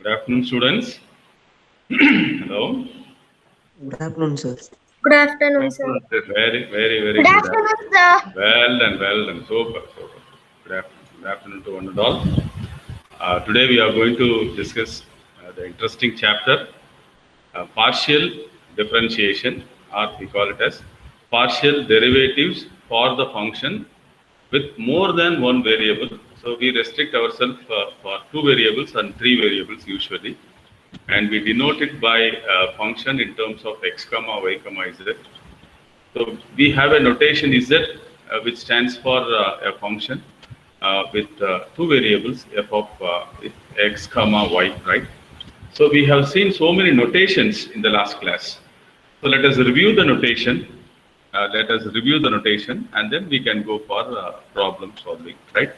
Good afternoon, students. Hello. Good afternoon, sir. Good afternoon, sir. Very Good good. afternoon, sir. Well done. Super. Good afternoon to one and all. Today we are going to discuss the interesting chapter, partial differentiation, or we call it as partial derivatives for the function with more than one variable. So we restrict ourselves for two variables and three variables usually, and we denote it by a function in terms of x comma y comma z. So we have a notation z which stands for a function with two variables f of x comma y, right? So we have seen so many notations in the last class. So let us review the notation. And then we can go for problem solving, right?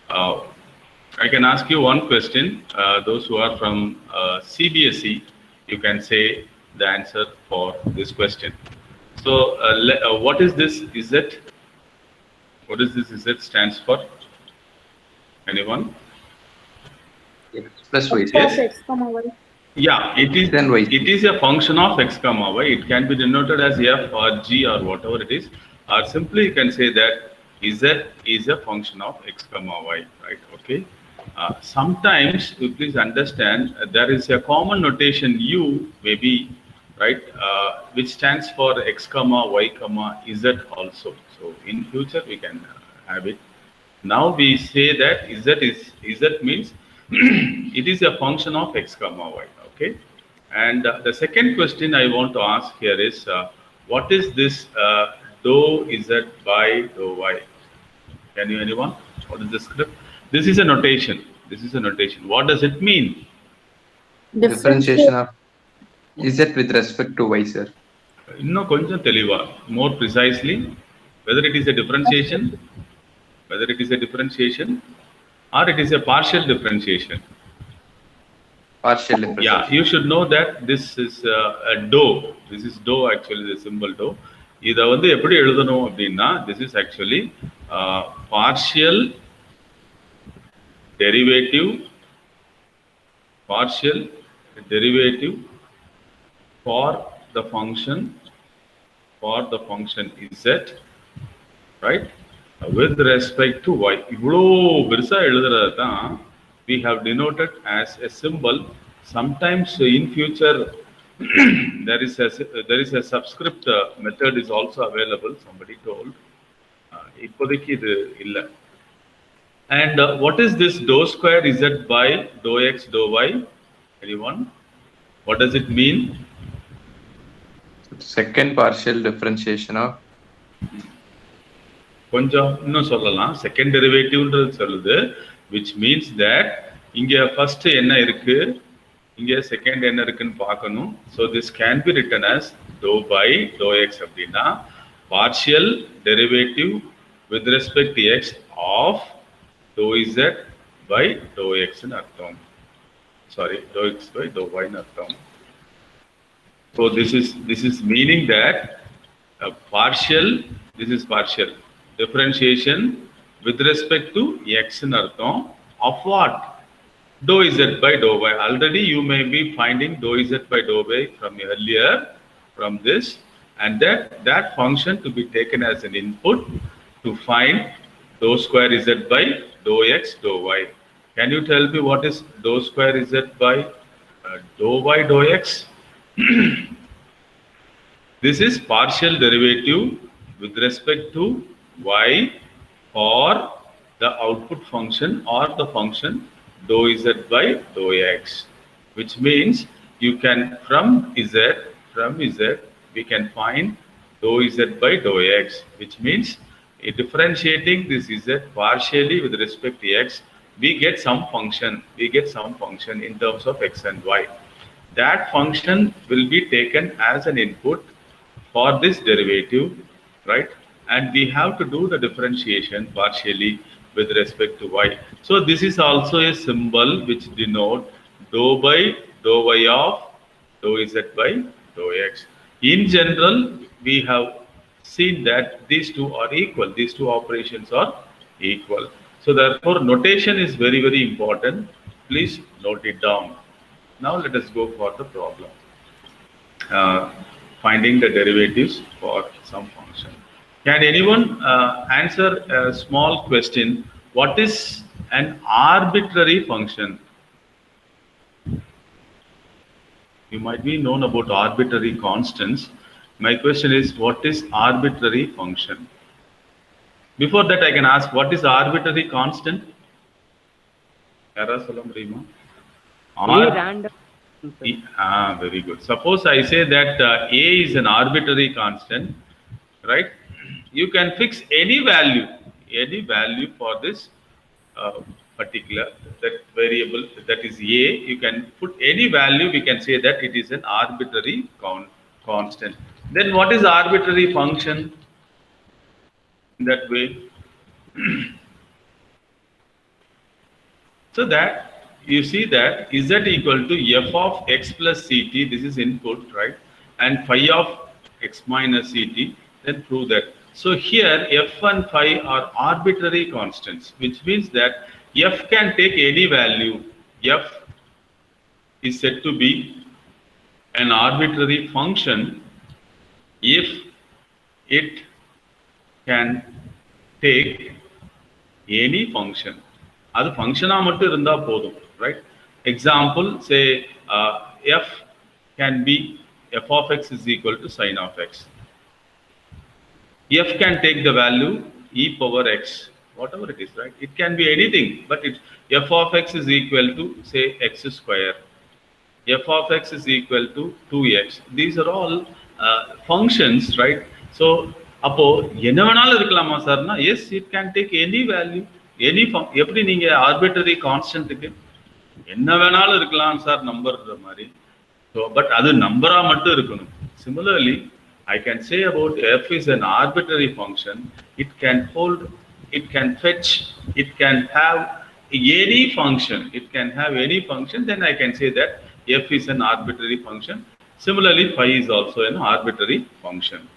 Uh, I can ask you one question. Those who are from CBSE, you can say the answer for this question. So, what is this Z? What is this Z stands for? Anyone? Plus y. Yes. X, y. Yeah, it is. Then y. It is a function of x comma y. It can be denoted as f or g or whatever it is, or simply you can say that z is a function of x comma y, right? Okay. Sometimes you please understand there is a common notation u maybe, right, which stands for x comma y comma z also. So in future we can have it. Now we say that z means it is a function of x comma y. Okay, and the second question I want to ask here is what is this dou z by dou y? Can you anyone? What is the script? This is a notation. What does it mean? Differentiation of z with respect to y, sir. இன்னும் கொஞ்சம் தெளிவா, more precisely, whether it is a differentiation or it is a partial differentiation. Partial differentiation. Yeah, you should know that this is a dou. This is dou actually, the symbol dou. இதை வந்து எப்படி எழுதணும் அப்படின்னா, this is actually partial derivative for the function z, right, with respect to y. இவ்வளோ பெருசா எழுதுறது தான் we have denoted as a symbol. Sometimes in future there is a subscript method is also available, somebody told. இப்போதைக்கு இது இல்லை. And what is this dou square z by dou x dou y? Anyone? What does it mean? Second partial differentiation of கொஞ்சம் இன்னும் சொல்லலாம். Second டெரிவேட்டிவ்ன்றது சொல்லுது, which means that இங்க first என்ன இருக்கு, இங்க செகண்ட் என்ன இருக்குன்னு பார்க்கணும். So this can be written as dou by dou x அப்படின்னா partial derivative with respect to x of dou z by dou x ன்னு அர்த்தம். Sorry, dou x by dou y ன்னு அர்த்தம். So this is meaning that this is partial differentiation with respect to x in artham of what? Dou z by dou y. Already you may be finding dou z by dou y from earlier, from this, and that function to be taken as an input to find dou square z by dou x dou y. Can you tell me what is dou square z by dou y dou x? This is partial derivative with respect to y for the output function or the function dou z by dou x, which means you can from z we can find dou z by dou x, which means differentiating this z partially with respect to x, we get some function in terms of x and y. That function will be taken as an input for this derivative, right? And we have to do the differentiation partially with respect to y. So this is also a symbol which denote dou by dou y of dou z by dou x. In general, we have seen that these two are equal. These two operations are equal. So therefore, notation is very, very important. Please note it down. Now let us go for the problem. Finding the derivatives for some function. Can anyone answer a small question? What is an arbitrary function? You might be known about arbitrary constants. My question is, what is arbitrary function? Before that, I can ask, what is arbitrary constant? Random. Very good. Suppose I say that A is an arbitrary constant, right? You can fix any value for this particular that variable that is A. You can put any value. We can say that it is an arbitrary constant. Then what is arbitrary function? In that way, so that you see that z equal to f of x plus ct, this is input, right? And phi of x minus ct, then prove that. So here f and phi are arbitrary constants, which means that f can take any value. F is said to be an arbitrary function if it can take any function. That function right? Example, say f can be f of x is equal to sine of x. F can take the value e power x, whatever it is, right? It can be anything, but it f of x is equal to say x square. F of x is equal to 2x. These are all functions, right? So, yes, it can take any value, any arbitrary constant. Number. So, but other number. Similarly, I can say about f is an arbitrary function. It can hold, it can fetch, it can have any function. It can have any function. Then I can say that f is an arbitrary function. Similarly, phi is also an arbitrary function.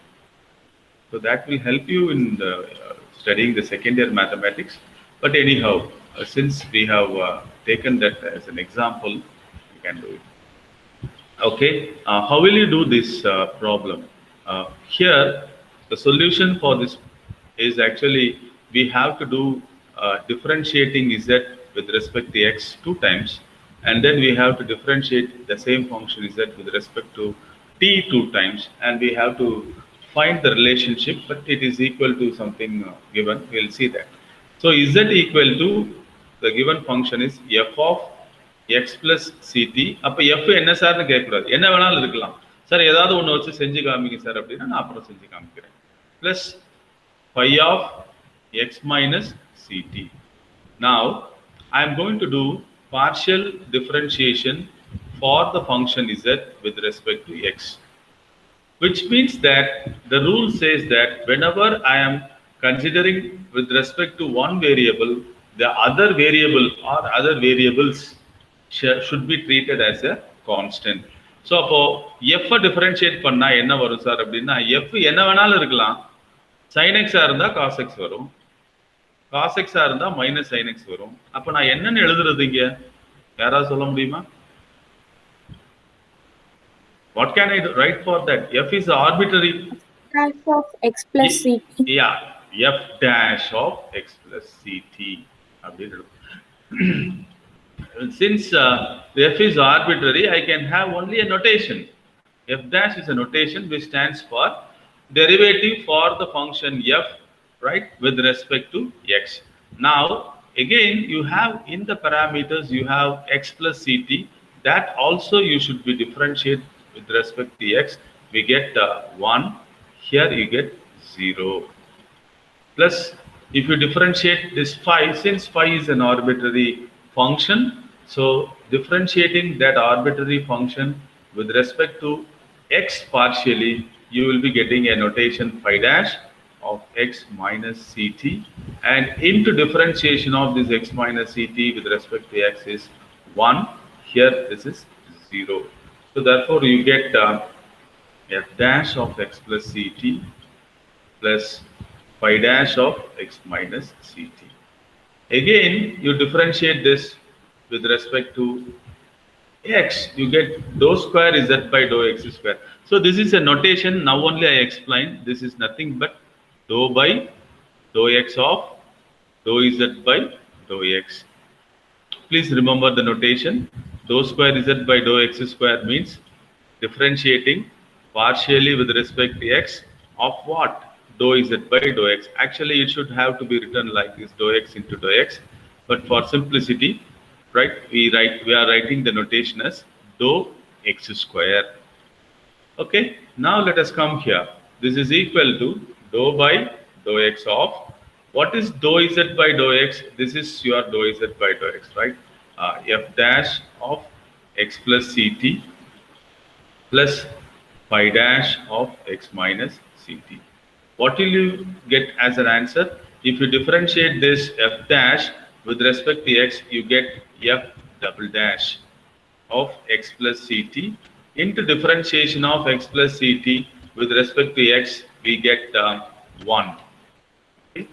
So that will help you in studying the second year mathematics. But anyhow, since we have taken that as an example, we can do it. Okay, how will you do this problem? Here, the solution for this is actually we have to do differentiating z with respect to x 2 times, and then we have to differentiate the same function z with respect to t 2 times, and we have to find the relationship, but it is equal to something given. We'll see that. So z equal to the given function is f of x plus ct. அப்ப f என்ன சார்னு கேட்க கூடாது, என்ன வேணாலும் இருக்கலாம் sir, ஏதாவது ஒன்று வச்சு செஞ்சு காமிங்க சார் அப்படின்னா நான் அப்புறம் செஞ்சு காமிக்கிறேன். Plus phi of x minus ct. Now I am going to do partial differentiation for the function z with respect to x, which means that the rule says that whenever I am considering with respect to one variable, the other variable or other variables should be treated as a constant. So, f differentiate பண்ணா என்ன வரும் sir அப்படின்னா f என்ன வேணாலும் இருக்கலாம். sin x இருந்தா cos x வரும், cos x இருந்தா minus sin x வரும். அப்ப நான் என்னன்னு எழுதுறது இங்க யாராவது சொல்ல முடியுமா? What can I write for that? F is arbitrary. F of x plus ct. Yeah, f dash of x plus ct. Since f is arbitrary, I can have only a notation. F dash is a notation which stands for derivative for the function f, right, with respect to x. Now, again, you have in the parameters, you have x plus ct. That also you should be differentiate with respect to x. We get 1. Here you get 0. Plus, if you differentiate this phi, since phi is an arbitrary function, so differentiating that arbitrary function with respect to x partially, you will be getting a notation phi dash of x minus ct, and into differentiation of this x minus ct with respect to x is 1. Here this is 0. So therefore you get f dash of x plus ct plus phi dash of x minus ct. Again, you differentiate this with respect to x, you get dou square z by dou x square. So this is a notation. Now only I explain. This is nothing but dou by dou x of dou z by dou x. Please remember the notation. Dou square z by dou x square means differentiating partially with respect to x of what? Dou z by dou x. Actually, it should have to be written like this: dou x into dou x. But for simplicity, right, we are writing the notation as dou x square. Okay. Now let us come here. This is equal to dou by dou x of what is dou z by dou x? This is your dou z by dou x, right? F dash of x plus ct plus phi dash of x minus ct. What will you get as an answer? If you differentiate this f dash with respect to x, you get f double dash of x plus ct into differentiation of x plus ct with respect to x, we get 1. Okay?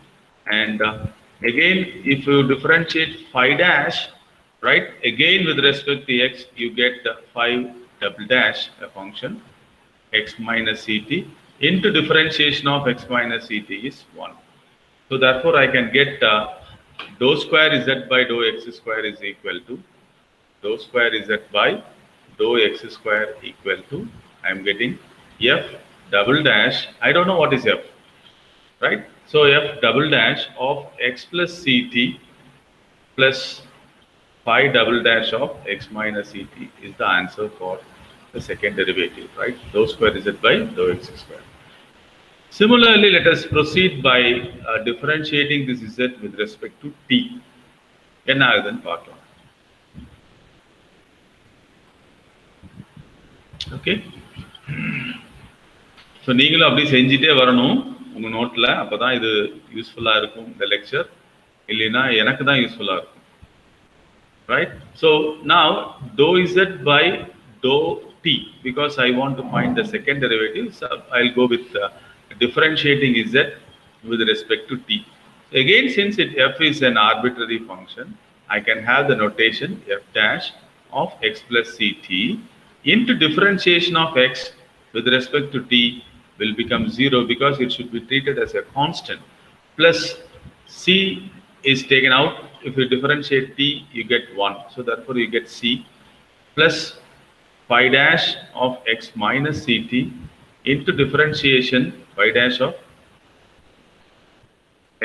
And again, if you differentiate phi dash, right, again with respect to x, you get phi double dash, a function x minus ct into differentiation of x minus ct is 1. So therefore, I can get dou square z by dou x square is equal to dou square z by dou x square equal to, I am getting f double dash, I don't know what is f, right? So f double dash of x plus ct plus phi double dash of x minus ct is the answer for the second derivative, right? Dou square z by dou x square. Similarly, let us proceed by differentiating this z with respect to t. என்ன ஆகுதுன்னு பார்க்கலாம். Okay, so நீங்களும் அப்படி செஞ்சுட்டே வரணும் உங்கள் நோட்டில். அப்போ தான் இது யூஸ்ஃபுல்லாக இருக்கும் இந்த லெக்சர். இல்லைன்னா எனக்கு தான் யூஸ்ஃபுல்லாக இருக்கும். Right? So now dou z by dou t, because I want to find the second derivative, so I'll go with differentiating z with respect to t. Again, since f is an arbitrary function, I can have the notation f dash of x plus ct into differentiation of x with respect to t will become 0 because it should be treated as a constant, plus c is taken out. If you differentiate t, you get 1. So therefore, you get c plus phi dash of x minus ct into differentiation phi dash of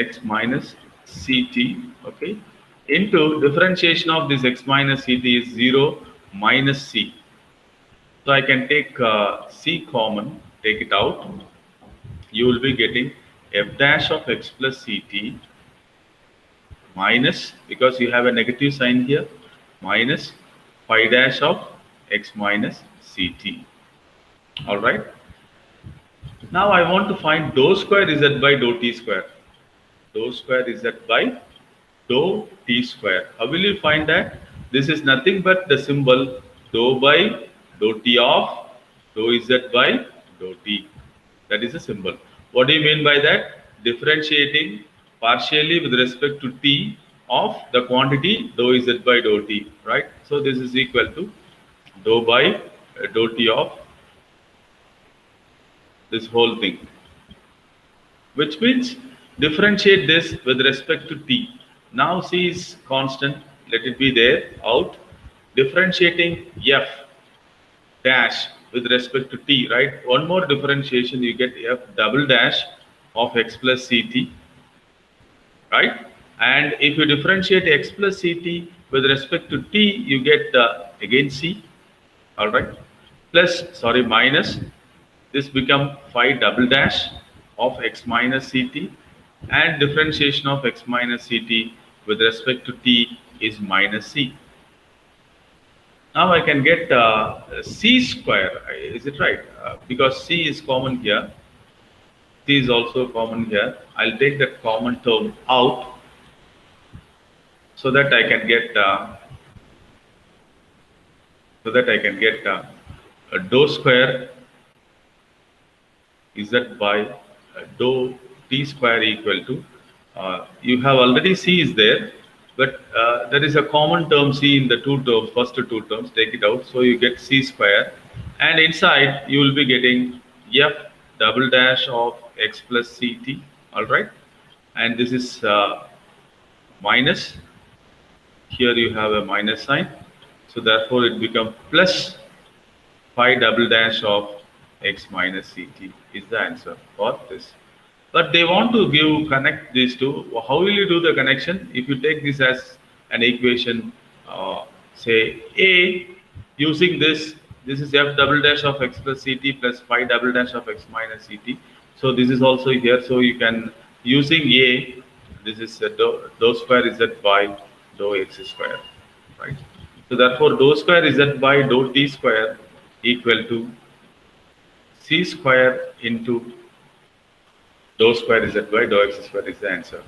x minus ct, okay, into differentiation of this x minus ct is 0 minus c. So I can take c common, take it out. You will be getting f dash of x plus ct minus, because you have a negative sign here, minus phi dash of x minus ct. All right. Now I want to find dou square z by dou t square. Dou square z by dou t square. How will you find that? This is nothing but the symbol dou by dou t of dou z by dou t. That is a symbol. What do you mean by that? Differentiating partially with respect to t of the quantity dou z by dou t, right? So this is equal to dou by dou t of this whole thing, which means differentiate this with respect to t. Now c is constant, let it be there, out. Differentiating f dash with respect to t, right? One more differentiation, you get f double dash of x plus ct, right? And if you differentiate x plus ct with respect to t, you get again c, all right, plus, sorry, minus, this become phi double dash of x minus ct, and differentiation of x minus ct with respect to t is minus c. Now I can get c square, is it right? Because c is common here, c is also common here. I'll take that common term out, so that I can get a dou square z by dou t square equal to, you have already c is there, But there is a common term C in the first two terms. Take it out, so you get C square, and inside you will be getting F double dash of x plus ct. All right, and this is minus. Here you have a minus sign, so therefore it becomes plus phi double dash of x minus ct is the answer for this. But they want to connect these two. How will you do the connection? If you take this as an equation, say A, using this is f double dash of x plus ct plus phi double dash of x minus ct. So this is also here. So you can, using A, this is dou square z by dou x square, right? So therefore, dou square z by dou t square equal to c square into dou square z by dou x square is the answer.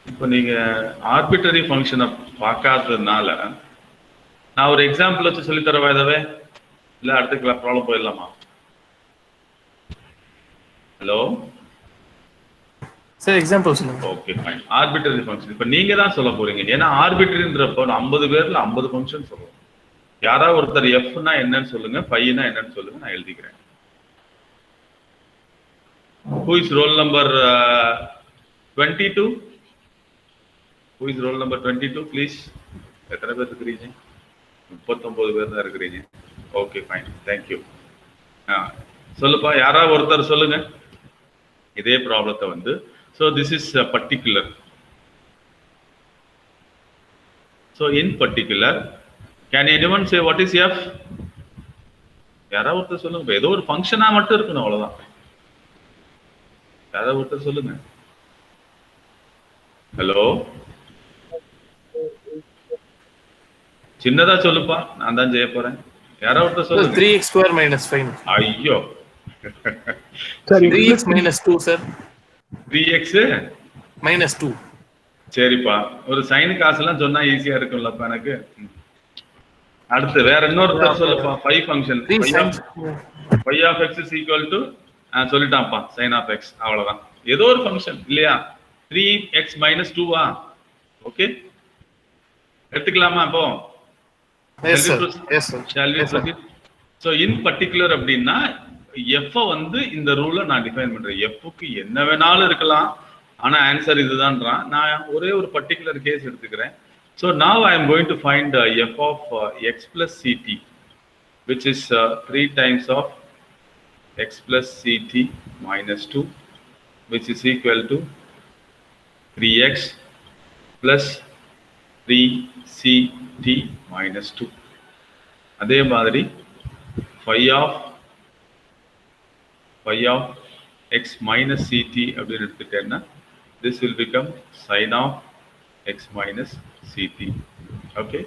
இப்போ நீங்க arbitrary ஃபங்க்ஷனை பார்க்காததுனால நான் ஒரு example வச்சு சொல்லி தரவா இதவே, இல்லை அடுத்த ப்ராப்ளம் போயிடலாமா? ஹலோ சார், எக்ஸாம்பிள் சொல்லுங்க. Okay fine. ஆர்பிட்டரி ஃபங்க்ஷன் இப்போ நீங்க தான் சொல்ல போறீங்க. ஏன்னா ஆர்பிட்டரின்றப்போ 50 பேர்ல 50 ஃபங்க்ஷன் சொல்லுவோம். யாராவது ஒருத்தர் எஃப்னா என்னன்னு சொல்லுங்க, பையனா என்னன்னு சொல்லுங்க, நான் எழுதிக்கிறேன். Who is roll number 22? Who is roll number 22, please? எத்தனை பேர் இருக்கிறீங்க? 39 பேர் தான் இருக்கிறீங்க. Okay fine, thank you. சொல்லுப்பா, யாராவது ஒருத்தர் சொல்லுங்க இதே ப்ராப்ளத்தை வந்து. So this is particular. So in particular, can anyone say what is f? யாராவது ஒருத்தர் சொல்லுங்க. ஏதோ ஒரு ஃபங்க்ஷனா மட்டும் இருக்கணும், அவ்வளவுதான். யாராவது ஒருத்தர் சொல்லுங்க. ஹலோ, சின்னதா சொல்லுப்பா, நான் தான் செய்ய போறேன். யாராவது ஒருத்தர் சொல்லுங்க. 3x square minus 5. ஐயோ, 3x minus 2 sir. 3x minus 2. சரிப்பா, ஒரு சைன் காசெல்லாம் சொன்னா ஈஸியா இருக்கும்லப்பா எனக்கு. அடுத்து வேற இன்னொருத்தர் சொல்லுப்பா. 5 function phi of x is equal to சொல்லிட்டான்ப்பா, sin of x. அவ்வளவுதான். ஏதோ ஒரு ஃபங்க்ஷன் இல்லையா? 3x minus 2 ஓகே, எடுத்துக்கலாமா? இப்போ Yes sir. Yes sir. shall we proceed? So in particular அப்படின்னா f வந்து இந்த ரூலை நான் டிஃபைன் பண்றேன். f க்கு என்ன வேணாலும் இருக்கலாம், ஆனா ஆன்சர் இதுதான்றான். நான் ஒரே ஒரு பர்டிகுலர் கேஸ் எடுத்துக்கிறேன். So now I am going to find f of x plus ct, which is 3 times of x plus ct minus 2, which is equal to 3x plus 3ct minus 2. அதே மாதிரி phi of x minus ct அப்படின்னு எடுத்துட்டேன்னா this will become sin of x minus ct. Okay,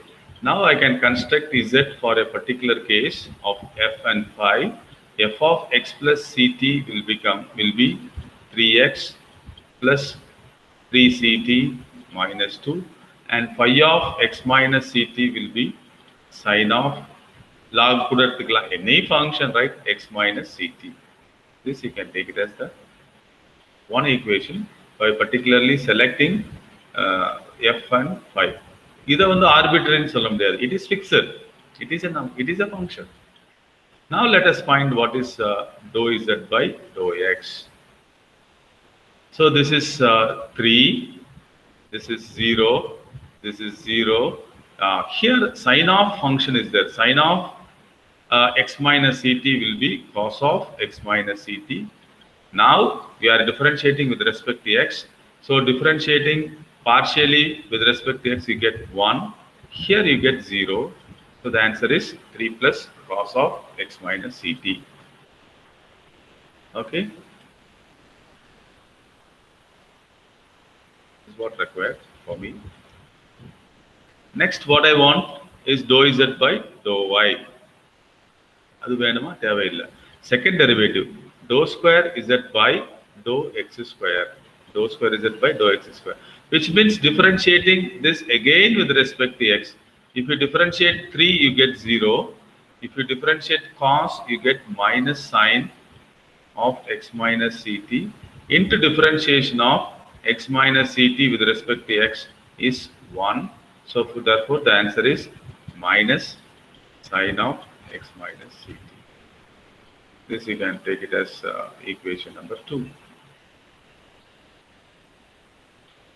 now I can construct z for a particular case of f and phi. F of x plus ct will be 3x plus 3ct minus 2, and phi of x minus ct will be sin of log கூட எடுத்துக்கலாம், any function, right? X minus ct. This you can take it as the one equation by particularly selecting f and phi. இதை வந்து arbitrary சொல்ல முடியாது. It is fixed. It is a function. Now let us find what is dou z by dou x. So this is 3, this is 0, this is 0. Here sin of function is there. Sin of x minus ct will be cos of x minus ct. Now we are differentiating with respect to x. So differentiating partially with respect to x, you get 1. Here you get 0. So the answer is 3 plus cos of x minus ct. Okay. This is what required for me. Next, what I want is dou z by dou y. அது வேணுமா? தேவையில்லை. Second derivative, dou square z by dou x square. Dou square z by dou x square, which means differentiating this again with respect to x. If you differentiate 3, you get 0. If you differentiate cos, you get minus sin of x minus ct. into differentiation of x minus ct with respect to x is 1. So therefore the answer is minus sine of x minus ct. This you can take it as equation number 2.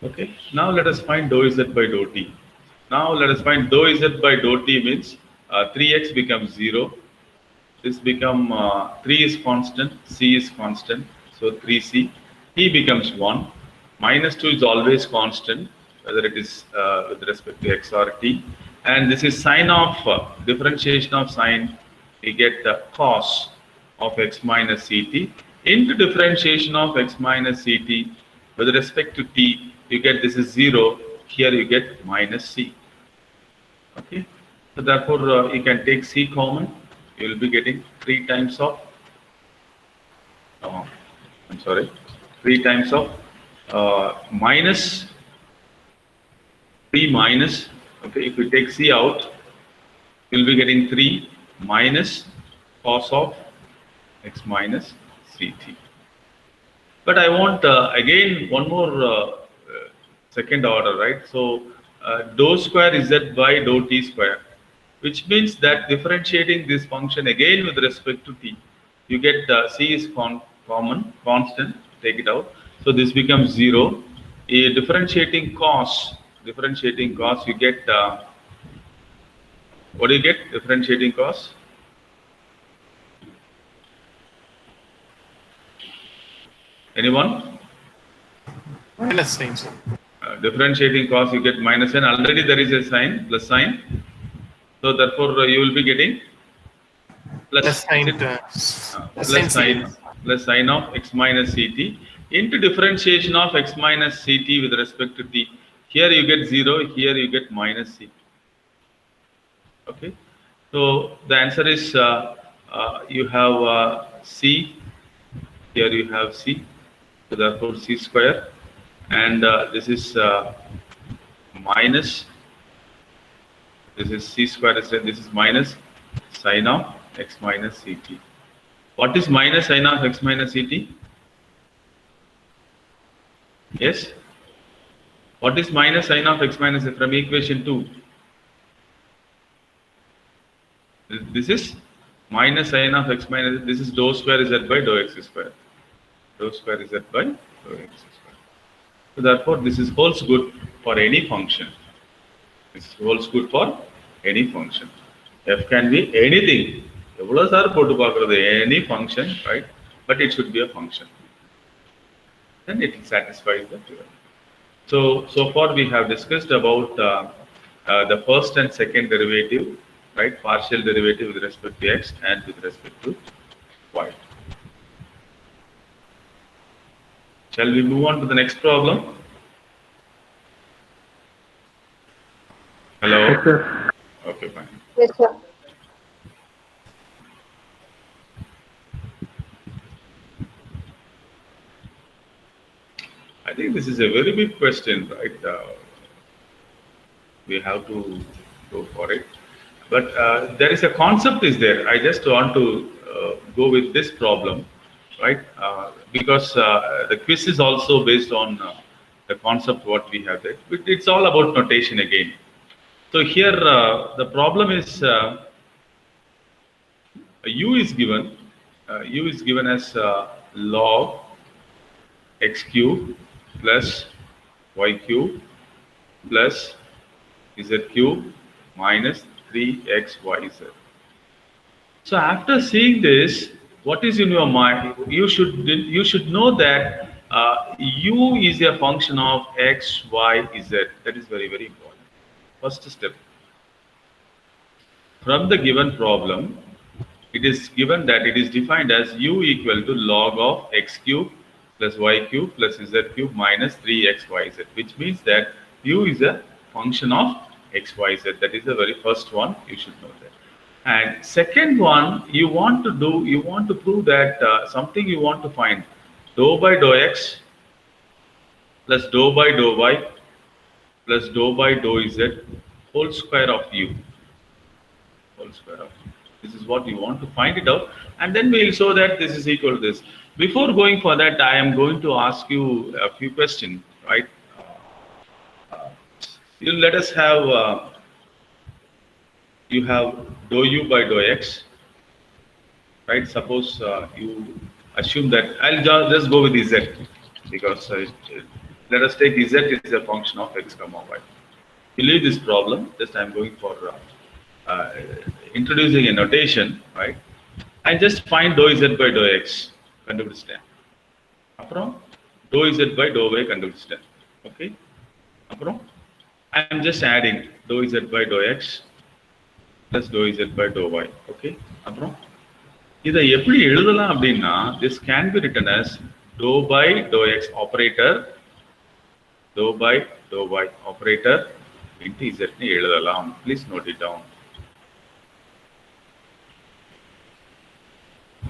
Okay, now let us find dou z by dou t. Now let us find dou z by dou t means 3x becomes 0. This become 3 is constant, c is constant, so 3c. T becomes 1. Minus 2 is always constant, whether it is with respect to x or t. And this is sine of differentiation of sine. We get the cos of x minus ct into differentiation of x minus ct with respect to t. You get this is 0. Here you get minus c. Okay. So therefore you can take c common. You will be getting 3 times of. I'm sorry. 3 times of minus 3 minus. Okay. If you take c out, you will be getting 3 minus cos of x minus ct. But I want again one more second order, right? So dou square z by dou t square, which means that differentiating this function again with respect to t, you get c is common, constant, take it out. So this becomes 0. Differentiating cos, you get, what do you get? Differentiating cos? Anyone? Minus sign, sir. Differentiating cos, you get minus n. Already there is a sign, plus sign. So therefore you will be getting plus sign of x minus ct into differentiation of x minus ct with respect to t. Here you get 0, here you get minus c. Okay. So the answer is you have c, here you have c. So therefore c square, and this is minus, this is c square, this is minus sine of x minus ct. What is minus sine of x minus ct? Yes? What is minus sine of x minus from equation 2? This is minus sine of x minus, this is dou square z by dou x square. Dou square z by dou x square. So therefore this is holds good for any function. This holds good for any function. F can be anything. Any function, right? But it should be a function. Then it satisfies the theorem. So far we have discussed about the first and second derivative, right? Partial derivative with respect to x and with respect to y. Shall we move on to the next problem? Hello? Yes, sir. Okay, fine. Yes, sir. I think this is a very big question, right? We have to go for it. But there is a concept is there. I just want to go with this problem, right? Because the quiz is also based on the concept what we have there. But it's all about notation again. So here the problem is u is given. U is given as log x cube plus y cube plus z cube minus 3xyz. So after seeing this, what is in your mind? You should know that u is a function of x, y, z. That is very, very important. First step. From the given problem, it is given that it is defined as u equal to log of x cube plus y cube plus z cube minus 3xyz, which means that u is a function of xyz. That is the very first one. You should know that. And second one, you want to prove that something you want to find dou by dou x plus dou by dou y plus dou by dou z whole square of u. Whole square of u. This is what you want to find it out, and then we'll show that this is equal to this. Before going for that, I am going to ask you a few questions, right? You let us have you have dou u by dou x, right? Suppose you assume that just go with z, because let us take z is a function of x comma y. You leave this problem. Just I am going for introducing a notation, right? And just find dou z by dou x. கண்டுபிடிச்சிட்டேன். அப்புறம் dou z by dou y கண்டுபிடிச்சிட்டேன். Okay? அப்புறம் I am just adding dou z by dou x plus dou z by dou y. Okay? அப்புறம் இதை எப்படி எழுதலாம் அப்படின்னா, this can be written as dou by dou x operator, dou by dou y operator into z னு எழுதலாம். Please note it down.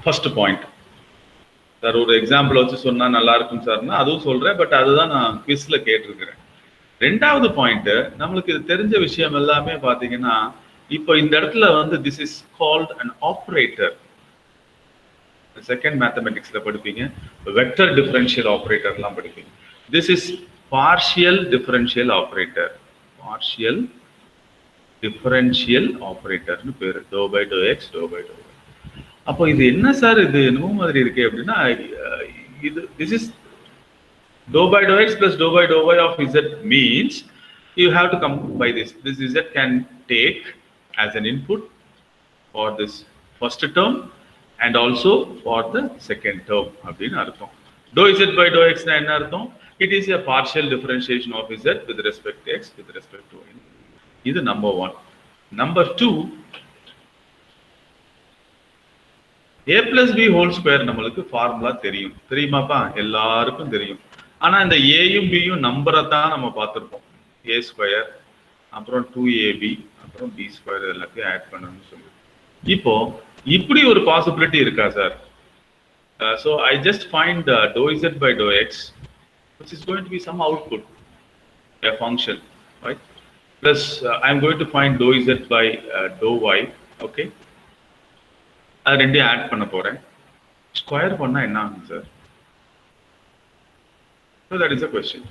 First point. Sir ஒரு example வச்சு சொன்னா நல்லா இருக்கும் சார்னா அதுவும் சொல்றேன், பட் அதுதான் நான் குவிஸ்ல கேட்டிருக்கிறேன். ரெண்டாவது பாயிண்ட், நம்மளுக்கு இது தெரிஞ்ச விஷயம் எல்லாமே பாத்தீங்கன்னா, இப்போ இந்த இடத்துல வந்து this is called an operator. Second மேத்தமெட்டிக்ஸ்ல படிப்பீங்க, வெக்டர் டிஃபரன்ஷியல் ஆப்ரேட்டர்லாம் படிப்பீங்க. This is partial differential operator. Partial differential ஆப்ரேட்டர்னு பேரு. Do by to x, do by do. அப்போ இது என்ன சார், இது என்னமோ மாதிரி இருக்கு அப்படின்னா, இது this is dou by dou x plus dou by dou y of z means you have to come by this. This z can take as an input for this first term and also for the second term. அப்படின்னு அர்த்தம். Dou z by dou x என்ன அர்த்தம்? It is a partial differentiation of z with respect to x with respect to y. இது number 1. Number 2, a plus b whole square நம்மளுக்கு formula தெரியும். தெரியுமாப்பா? எல்லாருக்கும் தெரியும். ஆனா இந்த ஏயும் பியும் நம்பரை தான் நம்ம பார்த்துருப்போம். ஏ ஸ்கொயர், அப்புறம் 2ab, அப்புறம் பி ஸ்கொயர் எல்லாத்தையும் ஆட் பண்ணணும்னு சொல்லி. இப்போ இப்படி ஒரு பாசிபிலிட்டி இருக்கா sir? So I just find dou z by dou x, which is going to be some output, a function, right? Plus I'm going to find dou z by dou y, okay? அது ரெண்டையும் add பண்ண போறேன். Square பண்ணா என்ன ஆகும் sir? So that is the question.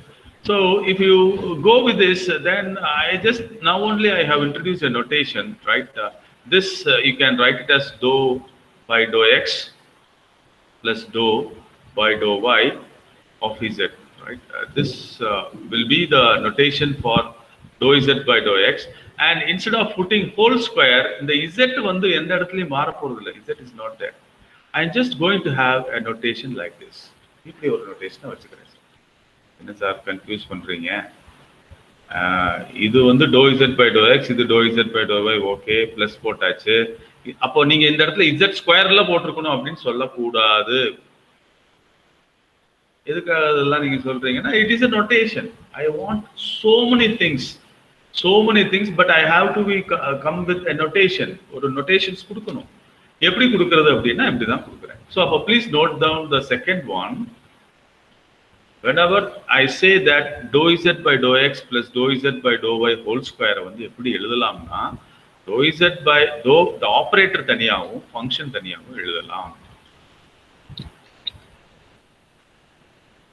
So if you go with this, then I just now only I have introduced a notation, right? This you can write it as dou by dou x plus dou by dou y of z, right? This will be the notation for dou z by dou x. And instead of putting whole square, the z வந்து எந்த இடத்துலயும் மாற போறது இல்லை. Z is not there. I'm just going to have a notation like this. இப்படி ஒரு notation வச்சுக்கிறேன். என்ன சார் கன்ஃபியூஸ் பண்றீங்க? இது வந்து dou z by dou x, இது dou z by dou y, okay, plus போட்டாச்சு. அப்போ நீங்க இந்த இடத்துல z ஸ்கொயர்ல போட்டிருக்கணும் அப்படின்னு சொல்லக்கூடாது. எதுக்காக அதெல்லாம் நீங்க சொல்றீங்கன்னா, it is a notation. I want so many things, but I have to come with a notation. ஒரு notations கொடுக்கணும். எப்படி கொடுக்கிறது அப்படின்னா இப்படி தான் கொடுக்குறேன். So அப்போ please note down the second one. Whenever I say that dou z by dou x plus dou z by dou y whole square வந்து எப்படி எழுதலாம்னா, dou z by dou the operator தனியாகவும் function தனியாகவும் எழுதலாம்.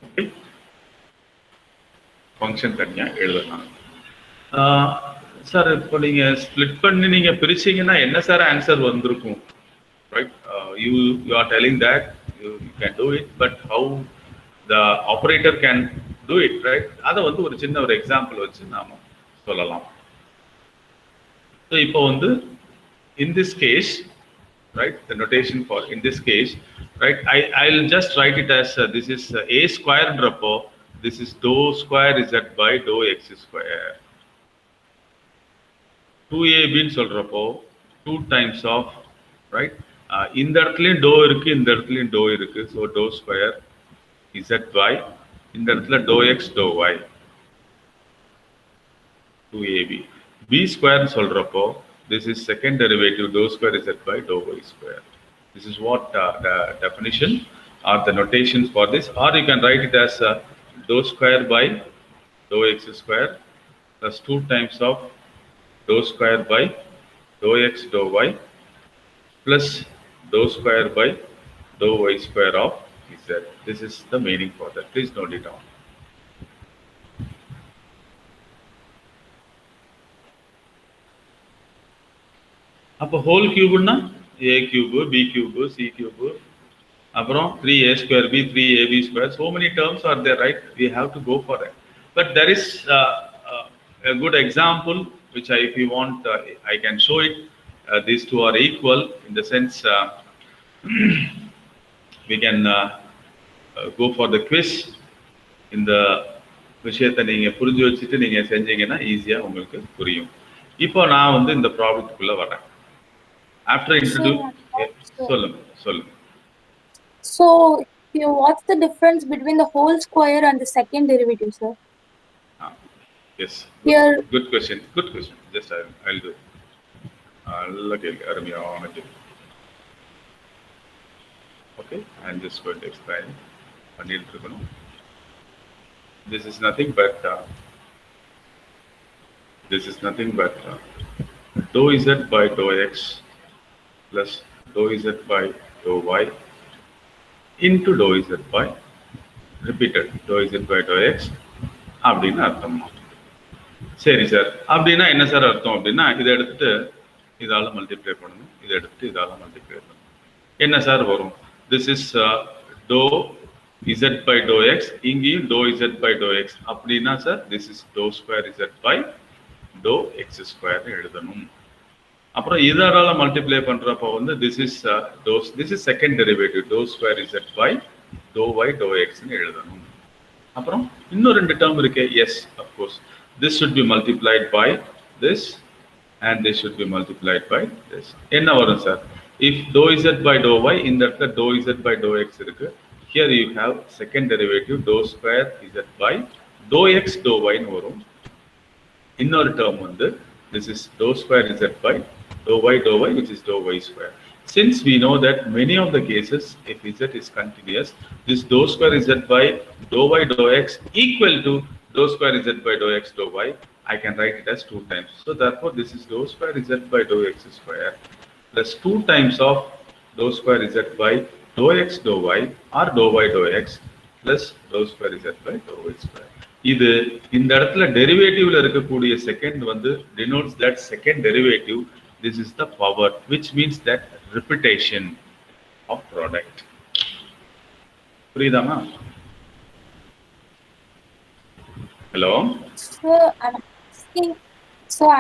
Okay? Function தனியா எழுதலாம். Sir இப்போ நீங்க split பண்ணி நீங்க பிரிச்சீங்கன்னா என்ன சார் ஆன்சர் வந்திருக்கும்? Right? You are telling that you can do it, but how the operator can do it, right? அதை வந்து ஒரு சின்ன ஒரு எக்ஸாம்பிள் வச்சு நாம சொல்லலாம். So இப்போ வந்து in this case, right, the notation for in this case, right, I'll just write it as this is a square ன்றப்போ this is dou square z by dou x square. 2ab ன்னு சொல்றப்போ 2 times of, right, இந்த இடத்துலயும் dou இருக்கு, இந்த இடத்துலயும் dou இருக்கு. So dou square zy, இந்த இடத்துல dou x dou y, 2ab. b square சொல்றப்போ this is second derivative dou square z by dou y square. This is what the definition or the notations for this, or you can write it as dou square by dou x square plus 2 times of dou square by dou x dou y plus dou square by dou y square of z. This is the meaning for that. Please note it down. அப்போ whole cube னா a cube, b cube, c cube, அப்புறம் 3a square b, 3ab square. So many terms are there, right? We have to go for it. But there is a good example which if you want, I can show it. These two are equal in the sense we can go for the quiz. இந்த விஷயத்தை நீங்க புரிஞ்சு வச்சுட்டு நீங்க செஞ்சீங்கன்னா ஈஸியா உங்களுக்கு புரியும். இப்போ நான் வந்து இந்த ப்ராப்ளத்துக்குள்ள வரேன். After introduce, சொல்லுங்க. So, what's the difference between the whole square and the second derivative, sir? Yes. Here. Good question. Just I'll do. Okay, I'm just going to explain. This is nothing but dou z by dou x plus dou z by dou y into dou z by repeated dou z by dou x அப்படின்னு அர்த்தம். சரி sir, அப்படின்னா என்ன sir அர்த்தம் அப்படின்னா இதை எடுத்துட்டு இதால மல்டிப்ளை பண்ணணும், இதை எடுத்துட்டு இதால மல்டிப்ளை பண்ணணும். என்ன சார் வரும்? This is dou z by dou x, இங்கேயும் dou z by dou x அப்படின்னா sir this is dou square z by dou x square எழுதணும். அப்புறம் இதால மல்டிப்ளை பண்றப்போ வந்து this is second derivative dou square z by dou y dou x ன்னு எழுதணும். அப்புறம் இன்னும் ரெண்டு டேர்ம் இருக்கு. Yes, of course this should be multiplied by this and this should be multiplied by this. என்ன வரும் sir? if dou z by dou y, இந்த இடத்துல dou z by dou x இருக்கு. here you have second derivative dou square z by dou x dou y ன்னு வரும். இன்னொரு term வந்து this is dou square z by dou y which is dou y square. Since we know that many of the cases if z is continuous, this dou square z by dou y dou x equal to dou square z by dou x dou y, I can write it as 2 times. So therefore this is dou square z by dou x square plus 2 times of dou square z by dou x dou y or dou y dou x plus dou square z by dou y square. இது இந்த இடத்துல டெரிவேட்டிவ்ல இருக்கக்கூடிய second வந்து denotes that second derivative. This is the power, which means that repetition of product. புரியுதாமா? Hello?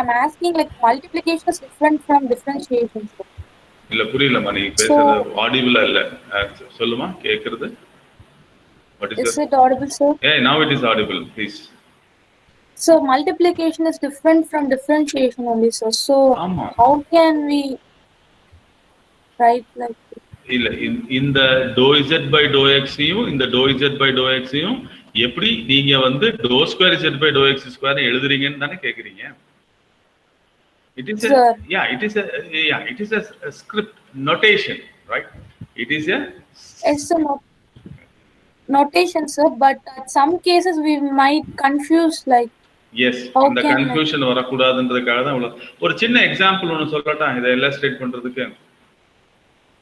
I'm asking like multiplication is different from differentiation. இல்ல புரியலமா, நீ பேசுறது ஆடிபிளா இல்ல. சொல்லுமா, கேக்குறது. What is it audible, sir? Yeah, now it is audible, please. So multiplication is different from differentiation only, sir. So Amma. How can we write like this? இல்ல இந்த dou z by dou x யும் இந்த dou z by dou x யும் எப்படி நீங்க வந்து dou square z by dou x square எழுதுறீங்கன்னு தானே கேக்குறீங்க? It is it is a script notation, right? It is a notation, sir, but in some cases we might confuse like. Yes, இந்த confusion வரக்கூடாதுன்றதுக்காக தான் ஒரு சின்ன எக்ஸாம்பிள் ஒன்னு சொல்லட்டா இதை illustrate பண்றதுக்கு.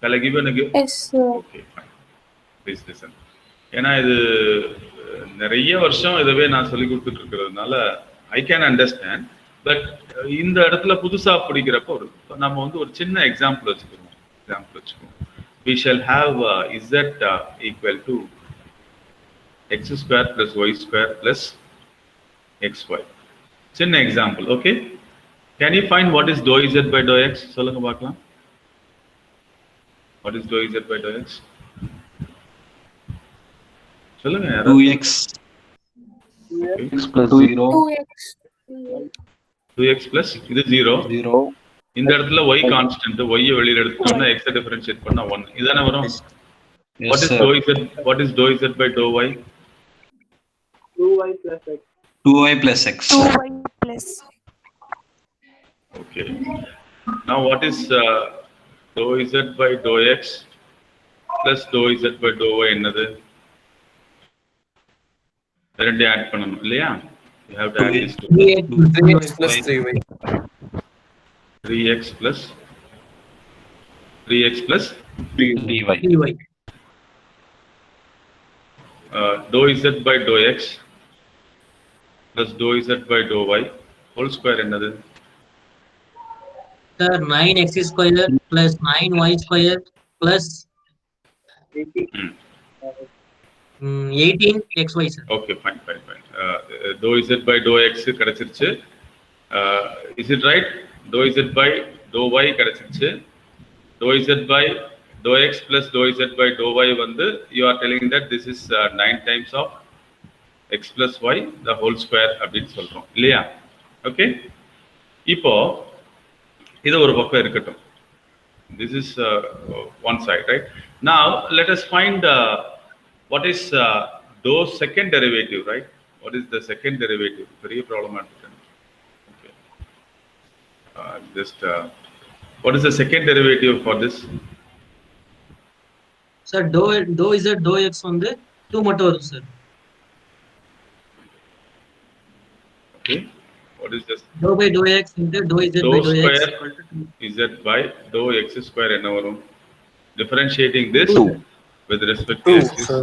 Shall I give you an example? Yes, sir. Okay, fine. Please listen. ஏன்னா இது நிறைய வருஷம் இதவே நான் சொல்லி கொடுத்துட்டு இருக்கிறதுனால I can understand. பட் இந்த இடத்துல புதுசா படிக்கிறப்போ நம்ம வந்து ஒரு சின்ன எக்ஸாம்பிள் வச்சுக்குவோம். We shall have z equal to x square plus y square plus xy. சின்ன example. Okay, can you find what is dou z by dou x? சொல்லுங்க பார்க்கலாம். What is dou z by dou x? சொல்லுங்க. 2x plus 0. 2x plus இது 0. இந்த இடத்துல y constant, y வெளியில எடுத்துட்டோம்னா x differentiate பண்ணா 1. இதானே வரும். What is dou z by dou y? 2y plus x. Okay. Now what is dou z by dou x plus dou z by dou y என்னது? ரெண்டு ஆட் பண்ணனும் இல்லையா? You have to add this to 3x plus 3y. 3x plus 3x plus dy. dou z by dou x plus dou z by dou y whole square என்னது? Sir, 9x square plus 9y square plus 18xy, sir. Okay, fine. Dou z by dou x கிடைச்சிருச்சு. Is it right? Dou z by dou y கிடைச்சிருச்சு. Dou z by dou x plus dou z by dou y வந்து you are telling that this is 9 times of x plus y the whole square அப்படின்னு சொல்றோம் இல்லையா? Okay. இப்போ இது ஒரு பக்கம் இருக்கட்டும். This is one side, right? Now let us find what is dou second derivative, right? What is the second derivative? Very problematic. Okay. What is the second derivative for this? Sir, dou z dou x வந்து 2 மட்டும் வரும், sir. Okay. What is this? Dou by dou x into dou z Dou by dou x square equal to 2. z by dou x square என்ன வரும்? Differentiating this 2. with respect to 2, x. sir.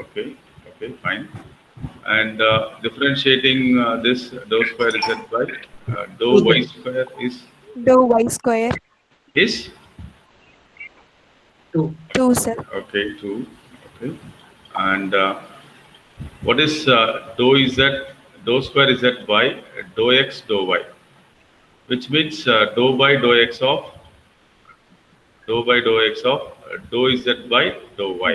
Okay, fine. And differentiating this dou square z by dou y square is Dou y square 2. 2, sir. okay 2. Okay, and what is dou square z by dou x dou y, which means dou by dou x of dou z by dou y.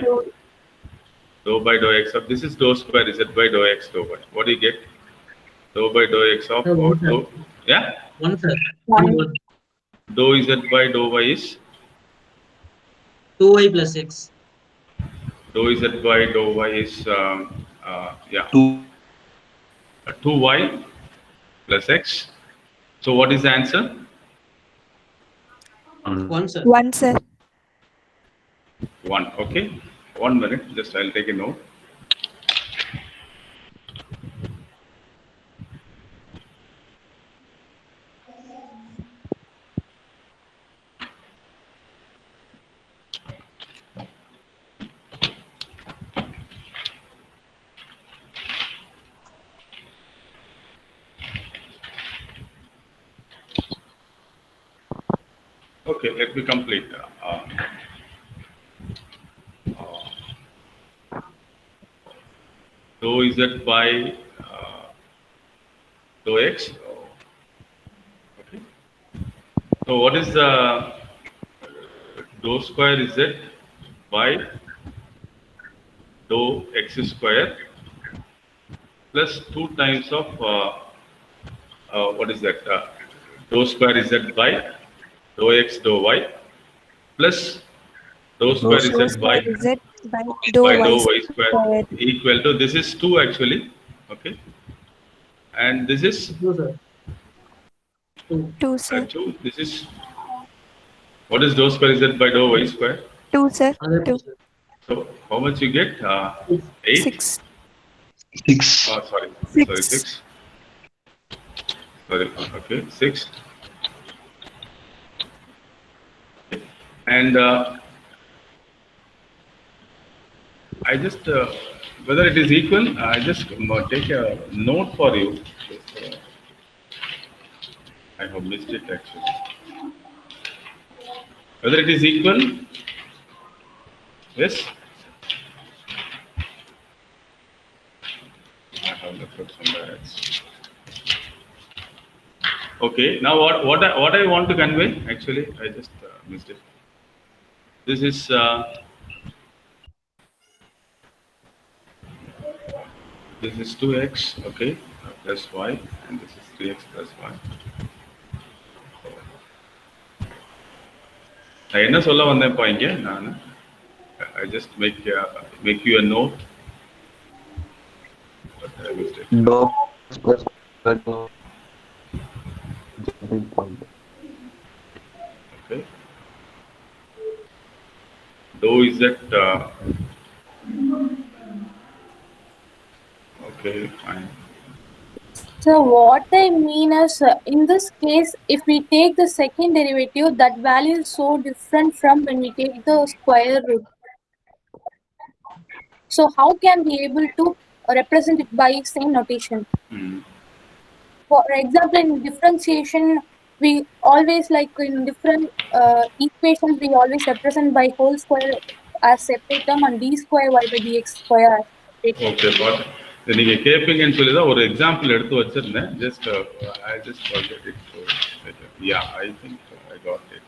Dou by dou x of this is dou square z by dou x dou y. What do you get? Dou by dou x of dou, yeah? 1, sir. 1. Dou z by dou y is 2y plus x. dou z by dou y is 2y plus x. So what is the answer? 1, sir. 1, sir. 1. Okay. 1 minute. Just I'll take a note. Okay, let me complete. Dou z by dou x. Okay. So what is the dou square z by dou x square plus 2 times of what is that? Dou square z by dou x dou y plus dou square Dou z by square z by dou y square equal to, this is 2 actually, okay, and this is 2, sir. 2, sir. 2. This is, what is dou square z by dou y square? 2, sir. Other 2. sir. So how much you get? 8. 6. 6. Oh, sorry, 6. 6. Sorry, okay, 6. And I just whether it is equal, I just take a note for you. I have missed it actually. Whether it is equal? Yes. I have left out somewhere else. Okay. Now what I want to convey, actually I just missed it. This is this is 2x, okay, plus y, and this is 3x plus y. நான் என்ன சொல்ல வந்தேன் இப்போ இங்கே நான் I just make you a note. But I missed it. Dou square dou. Okay. Dou is at okay, fine. So what I mean is, in this case, if we take the second derivative, that value is so different from when we take the square root. So how can we able to represent it by same notation? Hmm. For example, in differentiation, we always like in different equations, we always represent by whole square as separate term and d square y by dx square as separate term. Okay but நீங்க கேட்பீங்கன்னு சொல்லி தான் ஒரு example எடுத்து வச்சிருந்தேன் just I just forget it so yeah I think I got it.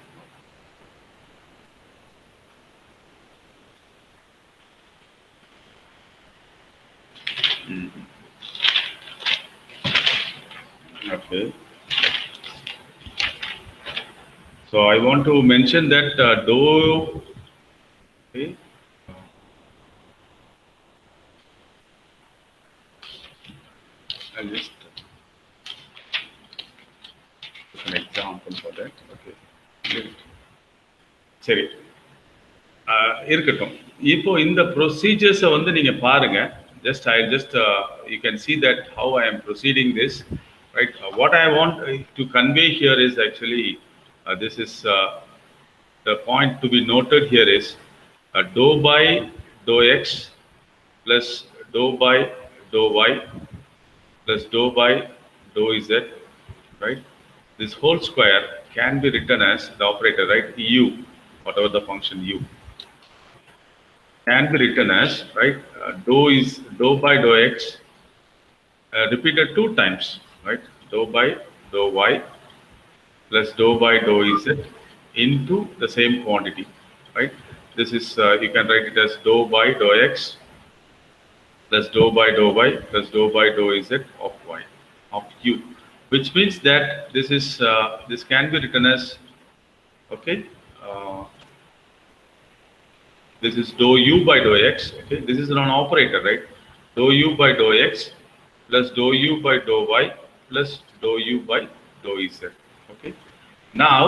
Okay, so I want to mention that dou okay. I'll just put an example for that. Okay. சரி இருக்கட்டும். இப்போ இந்த ப்ரொசீஜர்ஸை வந்து நீங்க பாருங்க. Just you can see that how I am proceeding this, right? What I want to convey here is actually this is the point to be noted here is dou by dou x plus dou by dou y plus dou by dou z, right? This whole square can be written as the operator, right? U, whatever the function u, can be written as, right? Dou by dou x repeated 2 times, right? Dou by dou y plus dou by dou z into the same quantity, right? This is you can write it as dou by dou x plus dou by dou y plus dou by dou z of y of u, which means that this can be written as, okay, this is dou u by dou x, okay, this is an operator, right? Dou u by dou x plus dou u by dou y plus dou u by dou z, okay. Now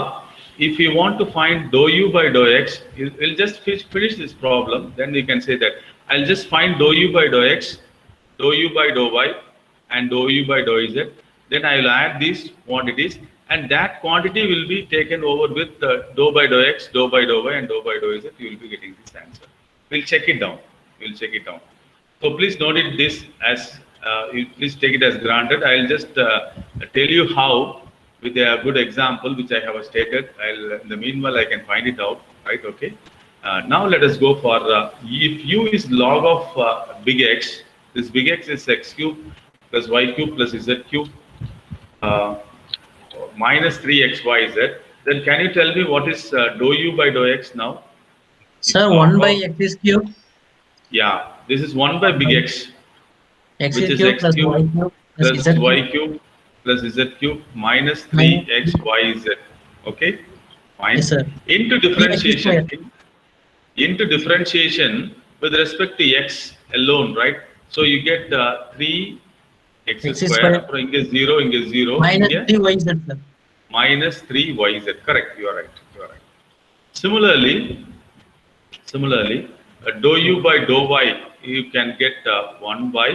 if you want to find dou u by dou x, we'll just finish this problem, then we can say that I'll just find dou u by dou x, dou u by dou y and dou u by dou z, then I will add these quantities and that quantity will be taken over with dou by dou x, dou by dou y and dou by dou z. You will be getting this answer. We'll check it down. So please note it this as please take it as granted. I'll just tell you how with a good example which I have stated. In the meanwhile I can find it out, right? Okay. Now let us go for if u is log of big X, this big X is x cube plus y cube plus z cube minus 3xyz, then can you tell me what is dou u by dou x now? Sir, 1 by x is cube. Yeah, this is 1 by big X, X which is is cube x plus cube y cube plus plus z y cube. cube plus z cube minus 3xyz. Okay, fine. Yes, sir. Into differentiation with respect to x alone, right? So you get 3x square. Inge 0, inge 0. Minus 3yz, sir. Minus 3yz. Correct. You are right. Similarly, dou u by dou y, you can get 1 by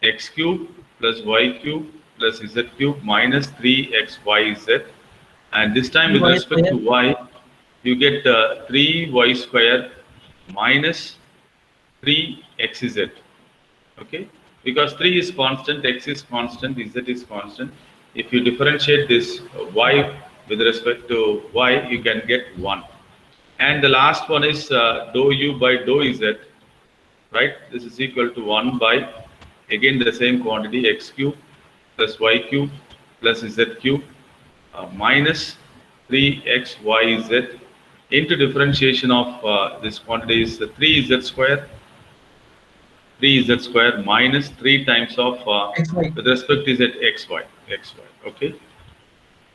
x cube plus y cube plus z cube minus 3xyz, and this time with respect to y, you get 3y square minus 3xz. Okay, because 3 is constant, x is constant, z is constant. If you differentiate this y with respect to y, you can get 1. And the last one is dou u by dou z, right? This is equal to 1 by, again the same quantity, x cube plus y cube plus z cube minus 3xyz into differentiation of this quantity is 3z square minus 3 times of xy. with respect to z xy. Okay.